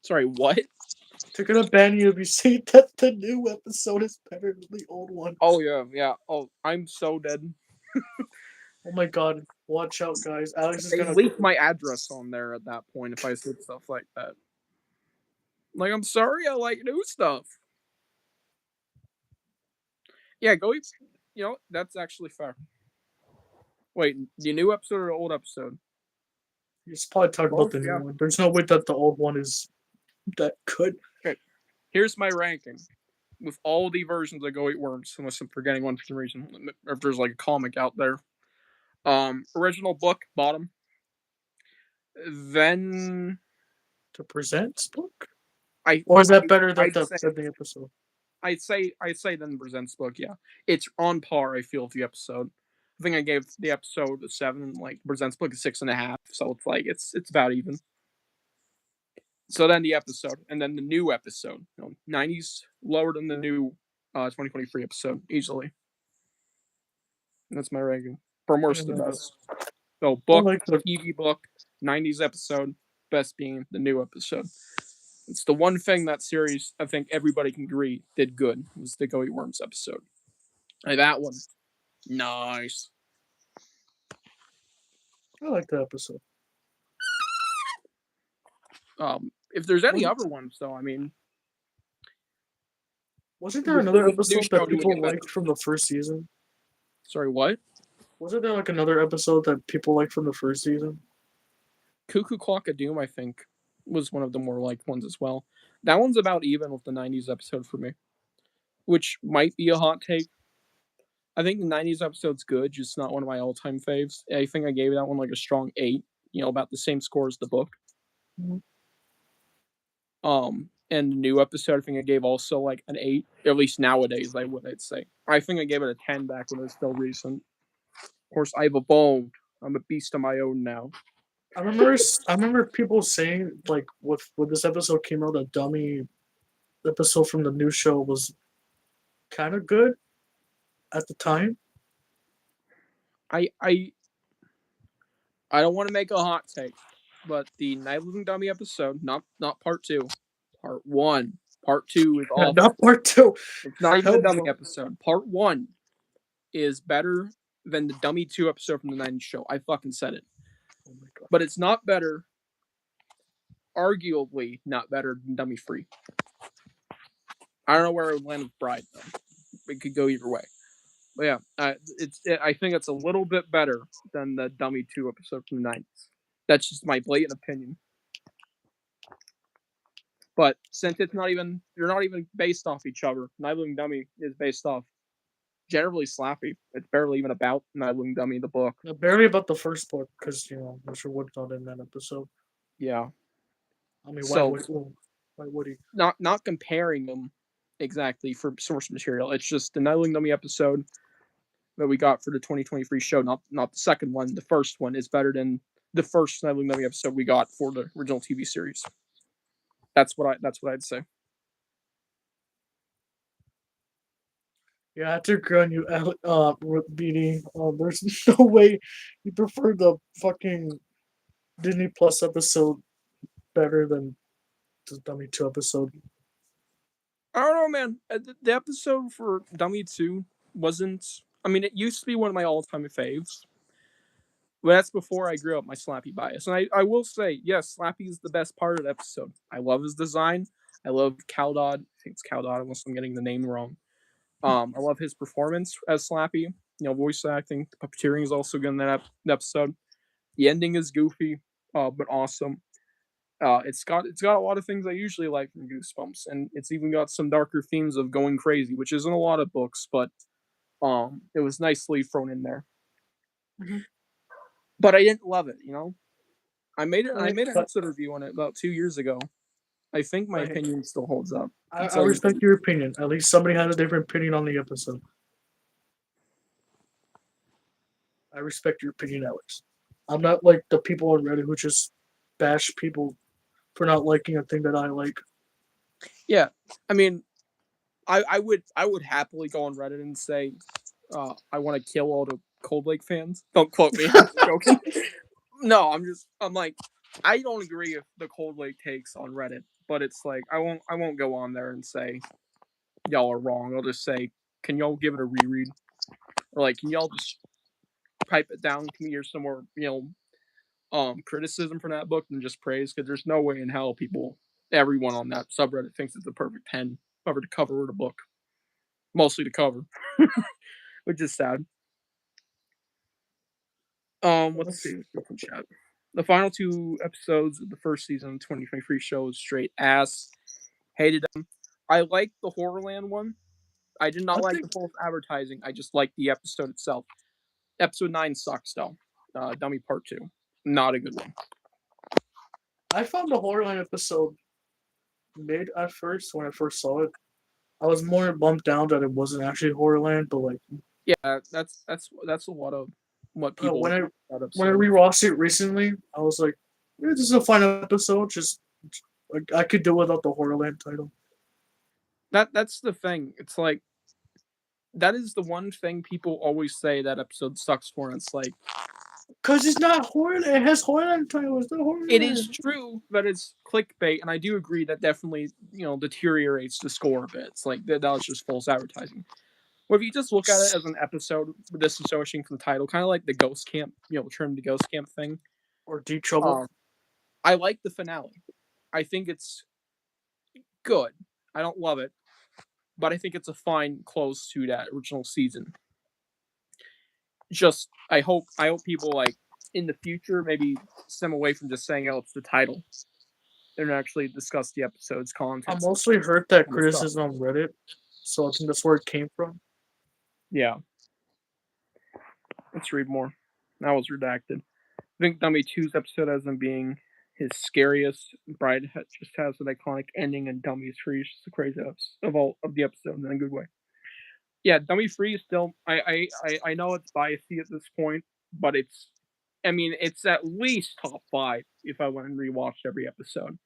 Sorry, what? They're gonna ban you if you say that the new episode is better than the old one. Oh yeah. Oh, I'm so dead. Oh my god, watch out, guys. Alex is They gonna. leaked my address on there at that point if I said stuff like that. Like, I'm sorry, I like new stuff. Yeah, go eat. That's actually fair. Wait, the new episode or the old episode? You should probably talk about Both, the new yeah. one. There's no way that the old one is that good. Okay, here's my ranking with all the versions of Go Eat Worms, unless I'm forgetting one for some reason. If there's like a comic out there. Original book, bottom. Then To present book? I Or is that better than I'd say the episode? I'd say then presents book, yeah. It's on par, I feel, with the episode. I think I gave the episode a 7, like presents book a 6.5, so it's like it's about even. So then the episode, and then the new episode. 90s lower than the new 2023 episode, easily. That's my ranking. From worst to best. So I book, like the TV book, 90s episode, best being the new episode. It's the one thing that series I think everybody can agree did good was the Go Eat Worms episode. Like that one, nice. I like the episode. If there's any Was, other ones though, I mean, wasn't there with another the new episode show that doing people it better. liked from the first season? Sorry, what? Wasn't there like another episode that people liked from the first season? Cuckoo Clock of Doom, I think, was one of the more liked ones as well. That one's about even with the 90s episode for me, which might be a hot take. I think the 90s episode's good, just not one of my all time faves. I think I gave that one like a strong 8, about the same score as the book. Mhm. And the new episode, I think I gave also like an 8, at least nowadays, I'd say. I think I gave it a 10 back when it was still recent. Of course, I've evolved. I'm a beast of my own now. I remember people saying like when this episode came out, the dummy episode from the new show was kind of good at the time. I I I don't want to make a hot take, but the Night Living Dummy episode, not part 2, part 1. Part 2 is awful. Not part two. It's not even Hell a dummy no. episode. Part 1 is better than the Dummy 2 episode from the 90s show. I fucking said it. Oh my god. But it's not better, arguably not better than Dummy 3. I don't know where it would land with Bride, though. It could go either way. But yeah, I think it's a little bit better than the Dummy 2 episode from the 90s. That's just my blatant opinion. But since they're not even based off each other, Night Living Dummy is based off generally Slappy. It's barely even about Night Living Dummy, the book. Barely about the first book because I'm sure Wood's not in that episode. Yeah. I mean, So why would he? not comparing them exactly for source material. It's just the Night Living Dummy episode that we got for the 2023 show, not the second one. The first one is better than the first Night Living Dummy episode we got for the original TV series. That's what I'd say. Yeah, I have to agree on you, BD. There's no way you prefer the fucking Disney Plus episode better than the Dummy 2 episode. I don't know, man. The episode for Dummy 2 wasn't. I mean, it used to be one of my all-time faves, Well, that's before I grew up my Slappy bias. And I will say, yes, Slappy is the best part of the episode. I love his design. I love Caldod. I think it's Caldod, unless I'm getting the name wrong. I love his performance as Slappy. Voice acting, the puppeteering is also good in that episode. The ending is goofy, but awesome. It's got a lot of things I usually like from Goosebumps, and it's even got some darker themes of going crazy, which isn't a lot of books, but it was nicely thrown in there. Mhm. But I didn't love it. I made it. I Alright, made an but episode review on it about 2 years ago. I think my but hey, opinion still holds up. I So respect your opinion. At least somebody had a different opinion on the episode. I respect your opinion, Alex. I'm not like the people on Reddit who just bash people for not liking a thing that I like. yeah, I mean, I would happily go on Reddit and say, I want to kill all the Cold Lake fans. Don't quote me. I'm joking. No, I'm like, I don't agree with the Cold Lake takes on Reddit, but it's like I won't go on there and say y'all are wrong. I'll just say, can y'all give it a reread, or like, can y'all just pipe it down? Can we hear some more criticism from that book than just praise? Because there's no way in hell everyone on that subreddit thinks it's a perfect 10 cover to cover of the book, mostly the cover, which is sad. Let's see. Let's go from chat. The final two episodes of the first season of 2023 show is straight ass. Hated them. I liked the Horrorland one. I did not I like think the false advertising. I just liked the episode itself. Episode 9 sucks though. Dummy Part 2. Not a good one. I found the Horrorland episode mid at first when I first saw it. I was more bummed down that it wasn't actually Horrorland, but like Yeah, that's a lot of what uh, people when like I about that when I episode. rewatched it recently, I was like, yeah, this is a fine episode. Just like I could do without the Horrorland title. That's the thing. It's like that is the one thing people always say that episode sucks for. And it's like Cause it's not Horrorland. It has Horrorland title. It's not it is Horrorland. true that it's clickbait, and I do agree that definitely deteriorates the score a bit. It's like that was just false advertising. Or if you just look at it as an episode disassociating from the title, kind of like the Ghost Camp, Return to Ghost Camp thing. Or Deep Trouble. Um, I like the finale. I think it's good. I don't love it, but I think it's a fine close to that original season. Just I hope people like in the future maybe stem away from just saying, "Oh, it's the title," and actually discuss the episode's I contents mostly heard that and the stuff. criticism on Reddit, so I think that's where it came from. Yeah, let's read more. That was redacted. I think Dummy 2's episode has him being his scariest. Bride just has an iconic ending, and Dummy 3 is just the craziest of all of the episodes in a good way. Yeah, Dummy 3 is still. I know it's biasy at this point, but it's at least top 5 if I went and rewatched every episode.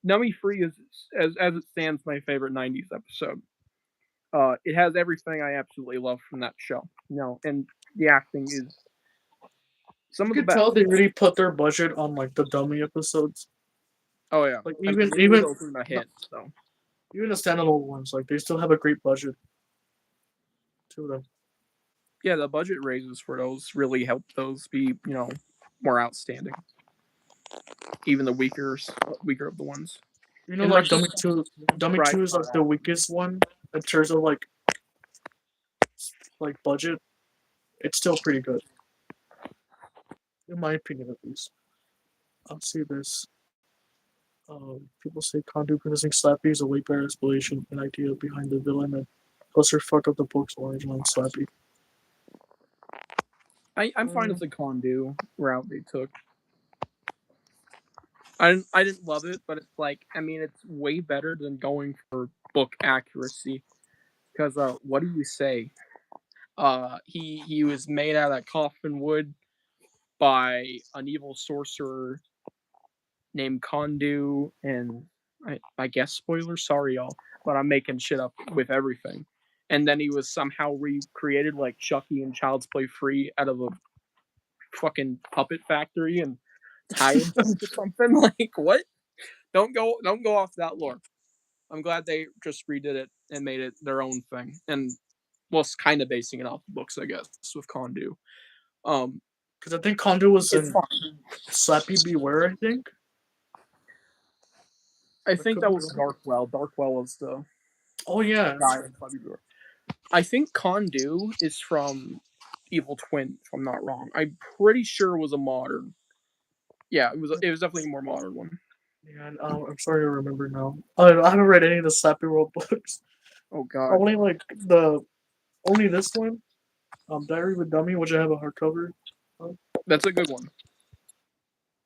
Dummy 3 is as it stands my favorite '90s episode. It has everything I absolutely love from that show. And the acting is some You of the could tell best. they really put their budget on like the dummy episodes. Oh yeah, Like I mean even it did even open a no, hit, so even the standalone ones, like they still have a great budget to them. yeah, the budget raises for those really help those be more outstanding. Even the weaker of the ones. You know, As like much as Dummy Bright Two is like the weakest one in terms of like budget. It's still pretty good, in my opinion, at least. I'll see this. People say Condu producing Slappy is a way better explanation and idea behind the villain and clusterfuck of the book's origin on Slappy. I'm fine with Um, the Condu route they took. I didn't love it, but it's like it's way better than going for book accuracy. Because what do you say? He was made out of coffin wood by an evil sorcerer named Kondu, and I guess spoilers. Sorry, y'all, but I'm making shit up with everything. And then he was somehow recreated like Chucky and Child's Play Free out of a fucking puppet factory and Thailand or something. Like what? Don't go off that lore. I'm glad they just redid it and made it their own thing, and was kind of basing it off the books, I guess, with Kondu. Um, Because I think Kondo was It's in fine. Slappy Beware. I think I I think could that be was wrong. Darkwell. Darkwell was Oh the yeah, that's guy right. in Slappy Bear. I think Kondu is from Evil Twin, if I'm not wrong. I'm pretty sure it was a modern. Yeah, it was. It was definitely a more modern one. Yeah, I'm sorry to remember now. I haven't read any of the Slappy World books. Oh God, Only like only this one, Diary of a Dummy, which I have a hardcover. of. that's a good one,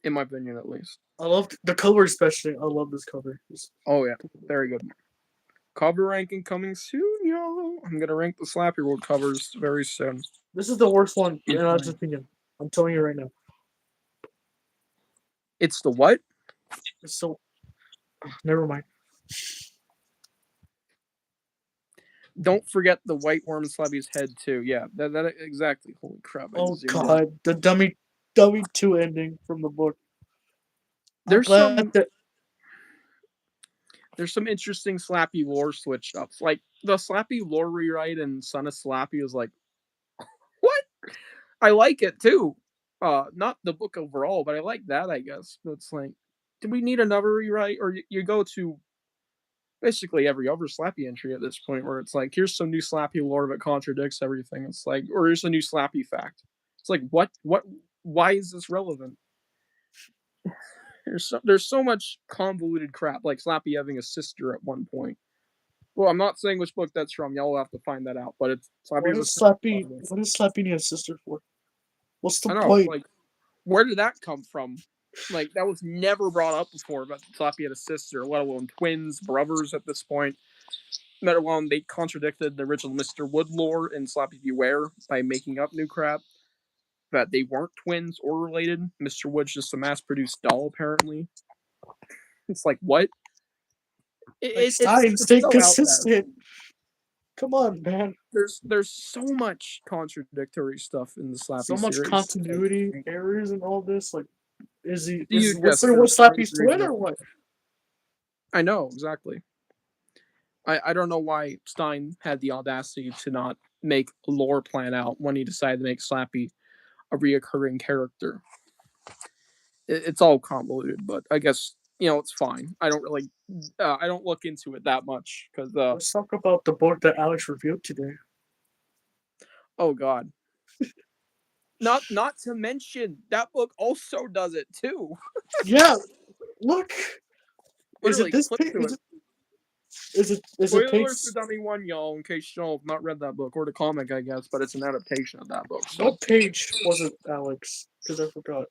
in my opinion, at least. I love the cover especially. I love this cover. Oh yeah, very good. Cover ranking coming soon, y'all. I'm gonna rank the Slappy World covers very soon. This is the worst one in my Insane. opinion. I'm telling you right now. It's the what? It's so never mind. Don't forget the white worm Slappy's head too. Yeah, that exactly. Holy crap! I Oh just zoomed in. god, the dummy two ending from the book. I'm There's glad some that there's some interesting Slappy lore switch ups. Like the Slappy lore rewrite and Son of Slappy is like, what? I like it too. Not the book overall, but I like that, I guess. But it's like, do we need another rewrite? Or you go to basically every other Slappy entry at this point where it's like, here's some new Slappy lore that contradicts everything. It's like, or here's a new Slappy fact. It's like, what, why is this relevant? There's so much convoluted crap, like Slappy having a sister at one point. Well, I'm not saying which book that's from. Y'all will have to find that out. But it's Slappy has a sister. What is Slappy need a sister for? What's the I know, point? like, where did that come from? Like, that was never brought up before. But Slappy had a sister, let alone twins, brothers at this point. Let alone they contradicted the original Mr. Wood lore in Slappy Beware by making up new crap that they weren't twins or related. Mr. Wood's just a mass-produced doll, apparently. It's like what? Like It's Stein, it's stay so out there. consistent. Come on, man. There's so much contradictory stuff in the So Slappy much series. continuity errors and all this. Like, is You Whistler Jester what for any Slappy's twin reason. or what? I know exactly. I don't know why Stein had the audacity to not make a lore plan out when he decided to make Slappy a reoccurring character. It's all convoluted, but I guess it's fine. I don't really, I don't look into it that much because, Let's talk about the book that Alex reviewed today. oh god, not to mention that book also does it too. Yeah, look. Is it Literally, this flip page? to it. Is it page? Spoilers for Dummy One, y'all, in case y'all have not read that book or the comic, I guess, but it's an adaptation of that book, so What page was it, Alex? Because I forgot.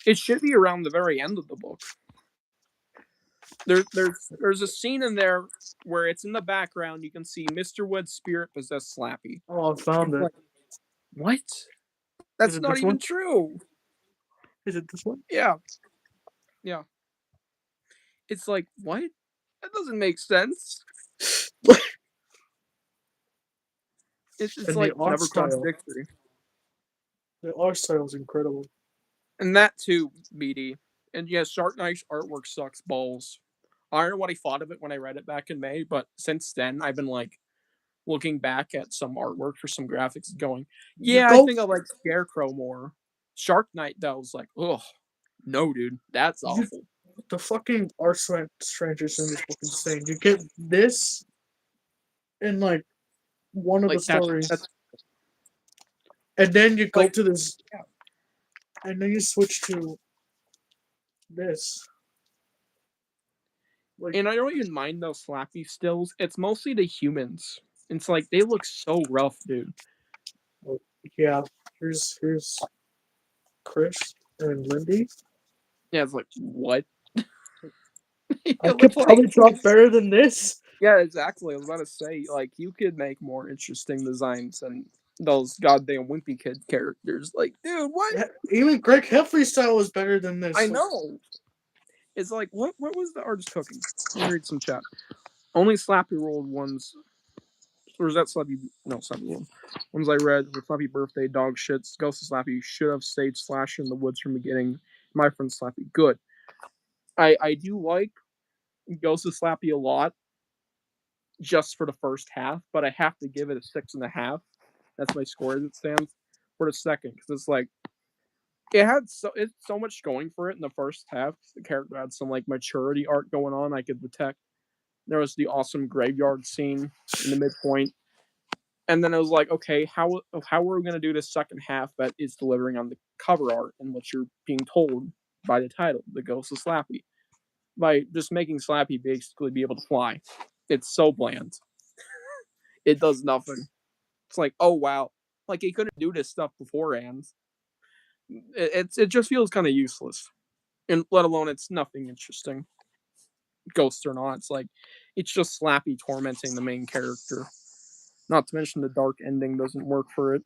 it should be around the very end of the book. There's a scene in there where it's in the background. You can see Mr. Wood's spirit possess Slappy. Oh, I found It's it. like, what? Is That's it not this even one? true. Is it this one? Yeah, yeah. It's like, what? That doesn't make sense. It's And the like art never style. contradictory. The art style is incredible. And that too, BD. And yeah, Shark Knight's artwork sucks balls. I don't know what I thought of it when I read it back in May, but since then I've been like looking back at some artwork for some graphics going, The yeah, I goat. think I like Scarecrow more. Shark Knight though was like, ugh, no, dude, that's You, awful. the fucking art strangers in this book insane. You get this in like one of the Like that's stories, and then you go like to this, and then you switch to this. Like, and I don't even mind those slappy stills. It's mostly the humans. It's like they look so rough, dude. oh, yeah, here's Chris and Lindy. Yeah, it's like what? I It could looks like probably draw better than this. yeah, exactly. I was about to say, like, you could make more interesting designs than those goddamn Wimpy Kid characters. Like, dude, what? Even Greg Heffley's style was better than I this. Like, know. It's like, what was the artist cooking? Let me read some chat. Only Slappy rolled ones. Or is that Slappy? No, Slappy rolled. Ones I read were Slappy Birthday, Dog Shits, Ghost of Slappy, Should Have Stayed Slash in the Woods from the Beginning, My Friend Slappy. Good. I do like Ghost of Slappy a lot, just for the first half, but I have to give it a 6.5. That's my score as it stands for the second, because it's like it's so much going for it in the first half. The character had some like maturity arc going on I could detect. There was the awesome graveyard scene in the midpoint. And then it was like, okay, how are we gonna do this second half that is delivering on the cover art and what you're being told by the title, The Ghost of Slappy? By just making Slappy basically be able to fly. It's so bland. It does nothing. It's like, oh wow. Like he couldn't do this stuff beforehand. It just feels kind of useless. And let alone it's nothing interesting. Ghost or not, it's just Slappy tormenting the main character. Not to mention the dark ending doesn't work for it.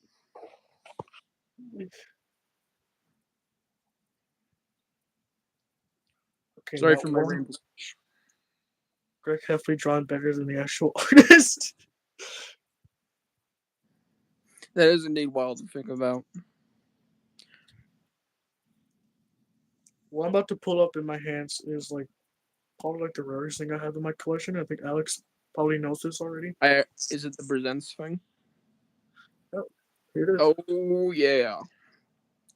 Okay, Sorry now for my one. ramble. Greg Heffley drawn better than the actual artist. That is indeed wild to think about. What I'm about to pull up in my hands is like probably like the rarest thing I have in my collection. I think Alex probably knows this already. Is it the presents thing? Oh, here it is. Oh yeah,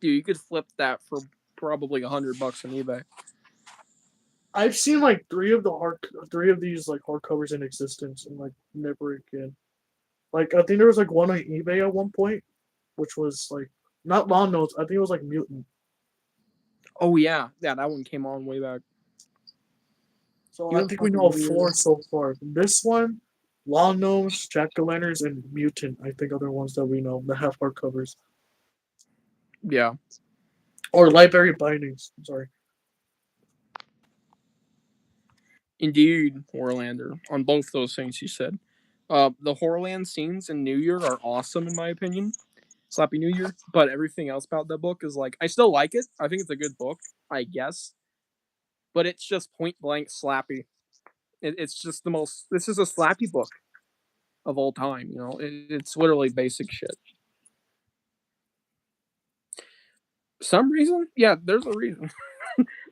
dude, you could flip that for probably $100 on eBay. I've seen like three of these like hardcovers in existence, and like never again. Like I think there was like one on eBay at one point, which was like not Law Notes. I think it was like Mutant. Oh yeah, that one came on way back. So I Even think we fucking know weird. four so far. This one, Law Gnomes, Jack o' Lanterns, and Mutant. I think are the ones that we know that have hardcovers Yeah, or library bindings. I'm sorry. indeed, Horlander. On both those things you said. The Horland scenes in New Year are awesome in my opinion. Slappy New Year, but everything else about that book is like I still like it. I think it's a good book, I guess, but it's just point blank Slappy. It's just the most. This is a Slappy book of all time. It's literally basic shit. Some reason, yeah, there's a reason.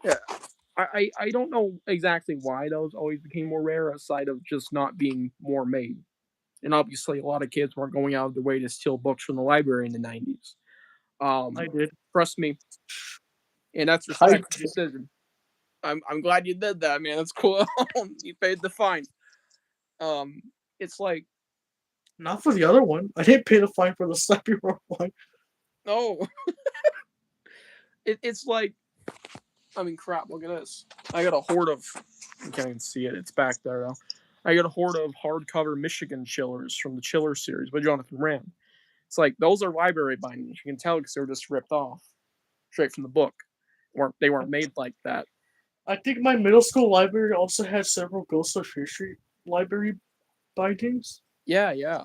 Yeah, I don't know exactly why those always became more rare, aside of just not being more made. And obviously, a lot of kids weren't going out of their way to steal books from the library in the '90s. I Um, did. Trust me, and that's I respectful did. decision. I'm glad you did that, man. That's cool. You paid the fine. Um, it's like, Not for the other one. I didn't pay the fine for the Slappy Rock one. oh, it's like, I mean, crap. Look at this. I got a horde of. You can't even see it. It's back there though. I got a horde of hardcover Michigan chillers from the Chiller series by Jonathan Rand. It's like those are library bindings. You can tell because they were just ripped off straight from the book. They weren't made like that. I think my middle school library also had several Ghost of History library bindings. Yeah, yeah.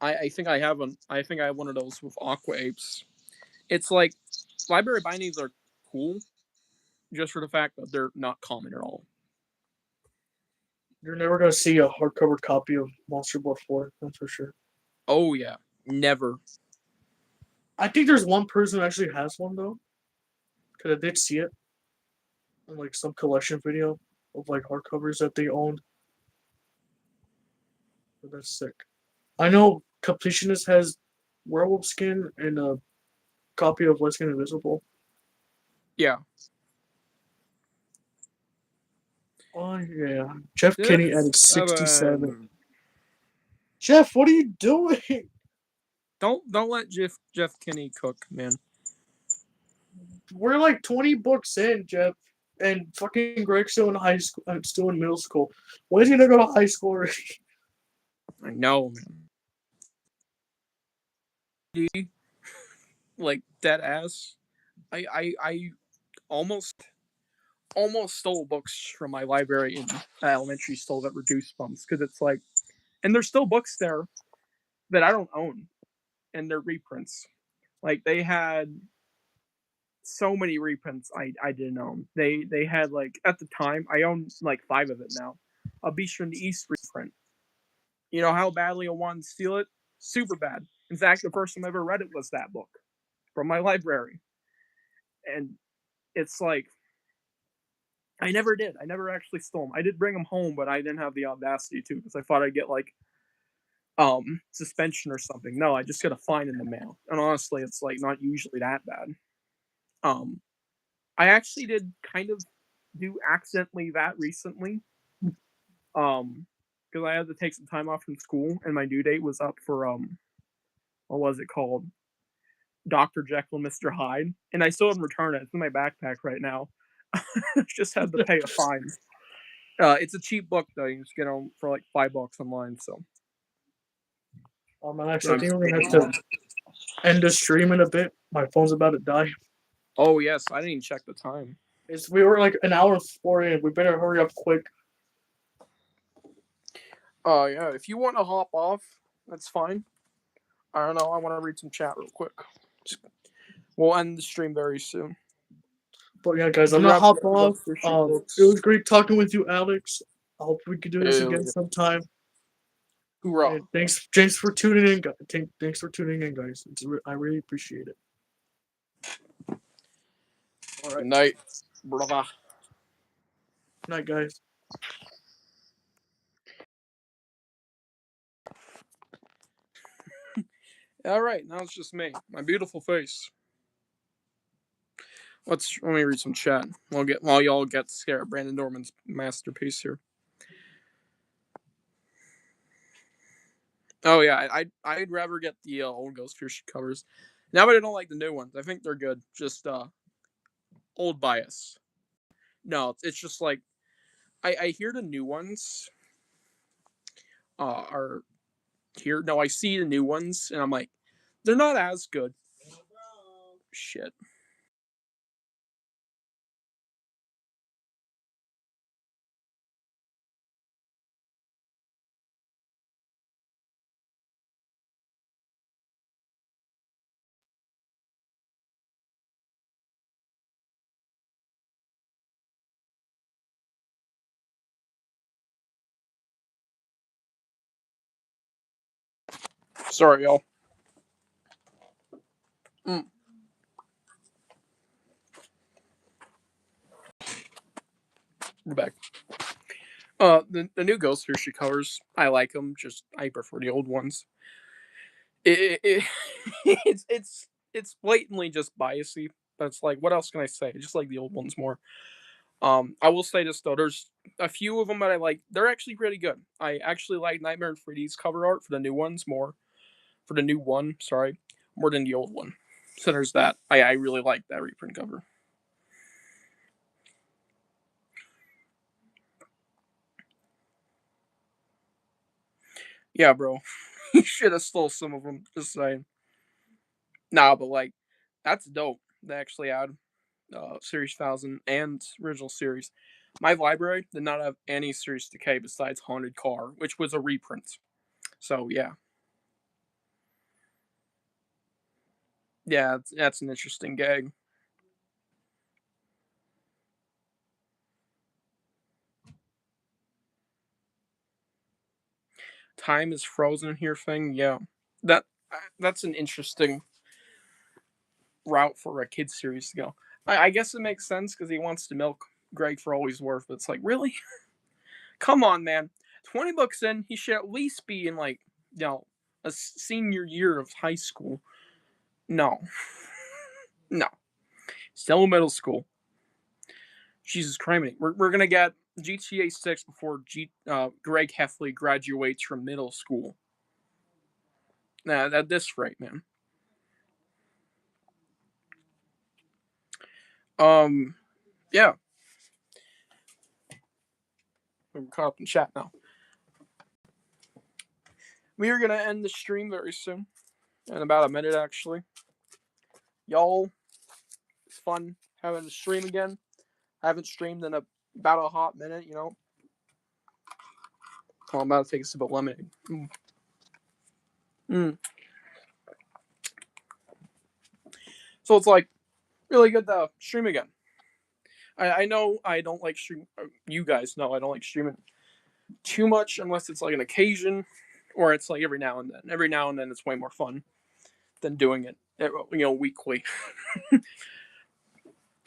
I think I have one. I think I have one of those with Aqua Apes. It's like library bindings are cool, just for the fact that they're not common at all. You're never gonna see a hardcover copy of Monster Board 4, that's for sure. Oh yeah, never. I think there's one person who actually has one though, because I did see it in like some collection video of like hardcovers that they owned. But that's sick. I know Completionist has werewolf skin and a copy of Let's Get Invisible. Yeah. Oh yeah, Jeff Kinney Yes. added 67. Jeff, what are you doing? Don't let Jeff Kinney cook, man. We're like 20 books in, Jeff, and fucking Greg's still in high school. Still in middle school. When is he gonna go to high school already? I know, man. Like dead ass. I almost stole books from my library in elementary school that were Goosebumps because it's like, and there's still books there that I don't own, and they're reprints. Like they had so many reprints I didn't own. They had like at the time I own like 5 of it now. A Beast from the East reprint. You know how badly I wanted to steal it? Super bad. In fact, the first time I ever read it was that book from my library, and it's like I never did. I never actually stole them. I did bring them home, but I didn't have the audacity to because I thought I'd get like suspension or something. No, I just got a fine in the mail, and honestly, it's like not usually that bad. I actually did kind of do accidentally that recently. Because I had to take some time off from school, and my due date was up for what was it called? Dr. Jekyll and Mr. Hyde, and I still haven't returned it. It's in my backpack right now. Just had to pay a fine. It's a cheap book though. You can just get them for like $5 online. So Actually, I think we're gonna have to end the stream in a bit. My phone's about to die. Oh yes, I didn't even check the time. We were like an hour and 4 in. We better hurry up quick. Yeah. If you want to hop off, that's fine. I don't know. I want to read some chat real quick. We'll end the stream very soon. But yeah, guys, I'm gonna hop off. It was great talking with you, Alex. I hope we can do this again sometime. Hoorah! And thanks for tuning in. Thanks for tuning in, guys. I really appreciate it. All right. Good night, brother. Good night, guys. All right, now it's just me, my beautiful face. Let me read some chat. While y'all get scared. Brandon Norman's masterpiece here. Oh yeah, I'd rather get the old Ghost Fury covers. Now, but I don't like the new ones. I think they're good. Just old bias. No, it's just like I hear the new ones are here. No, I see the new ones and I'm like, they're not as good. Shit. Sorry, y'all. We're back. The new Ghost Fury covers, I like them. Just I prefer the old ones. It's blatantly just biasy. But it's like, what else can I say? I just like the old ones more. I will say this though, there's a few of them that I like. They're actually pretty good. I actually like Nightmare in 3D's cover art for the new ones more. For the new one, sorry, more than the old one. So there's that. I really like that reprint cover. Yeah, bro. You should have stole some of them. Just saying. Nah, but like, that's dope. They actually add Series 1000 and original series. My library did not have any Series Decay besides Haunted Car, which was a reprint. So yeah, yeah, that's an interesting gag. Time is frozen here thing. Yeah, that that's an interesting route for a kids series to go. I guess it makes sense because he wants to milk Greg for all he's worth. But it's like, really? Come on, man. 20 books in, he should at least be in like, a senior year of high school. No, no, still in middle school. Jesus Christ, we're gonna get GTA 6 before Greg Heffley graduates from middle school. Nah, at this rate, man. Yeah. We're caught up in chat now. We are gonna end the stream very soon, in about a minute actually. Y'all, it's fun having to stream again. I haven't streamed in about a hot minute, you know. Oh, I'm about to take a sip of lemonade. So it's like really good to stream again. I know I don't like stream. You guys know I don't like streaming too much unless it's like an occasion, or it's like every now and then. Every now and then it's way more fun than doing it, weekly.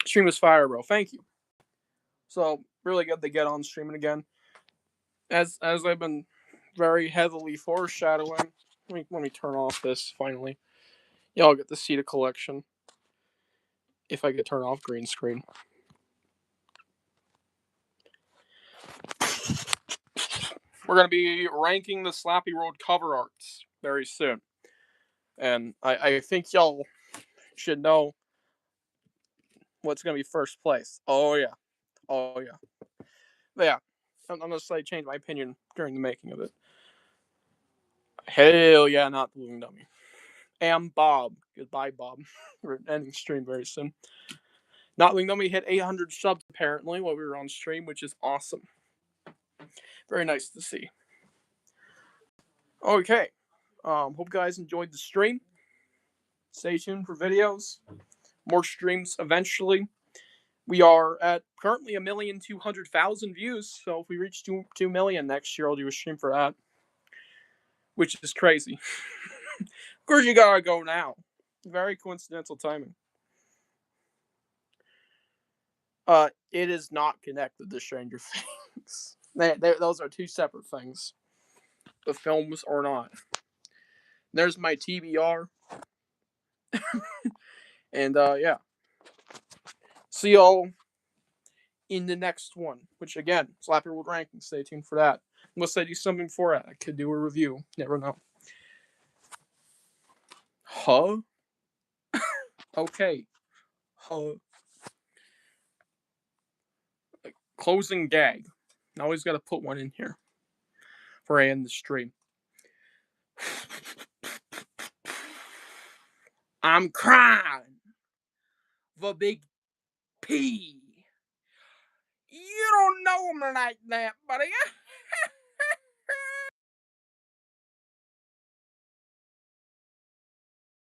Stream is fire, bro. Thank you. So really good to get on streaming again. As I've been very heavily foreshadowing. Let me turn off this finally. Y'all get to see the collection. If I could turn off green screen. We're going to be ranking the Slappy Road cover arts very soon. And I think y'all should know what's going to be first place. Oh, yeah. Oh, yeah. But yeah. I'm going to say change my opinion during the making of it. Hell yeah, not the Balloon Dummy. And Bob. Goodbye, Bob. We're ending stream very soon. Not Balloon Dummy hit 800 subs apparently while we were on stream, which is awesome. Very nice to see. Okay. Hope you guys enjoyed the stream. Stay tuned for videos. More streams eventually. We are at currently 1,200,000 views, so if we reach 2 million next year, I'll do a stream for that. Which is crazy. Of course you gotta go now. Very coincidental timing. It is not connected to Stranger Things. Those are two separate things. The films or not. There's my TBR. And yeah. See y'all in the next one. Which again, Slappy World Ranking. Stay tuned for that. Unless I do something for it, I could do a review. Never know. Huh? Okay. Huh. Closing gag. I always gotta put one in here. Before I end the stream. I'm crying. The big P. You don't know him like that, buddy.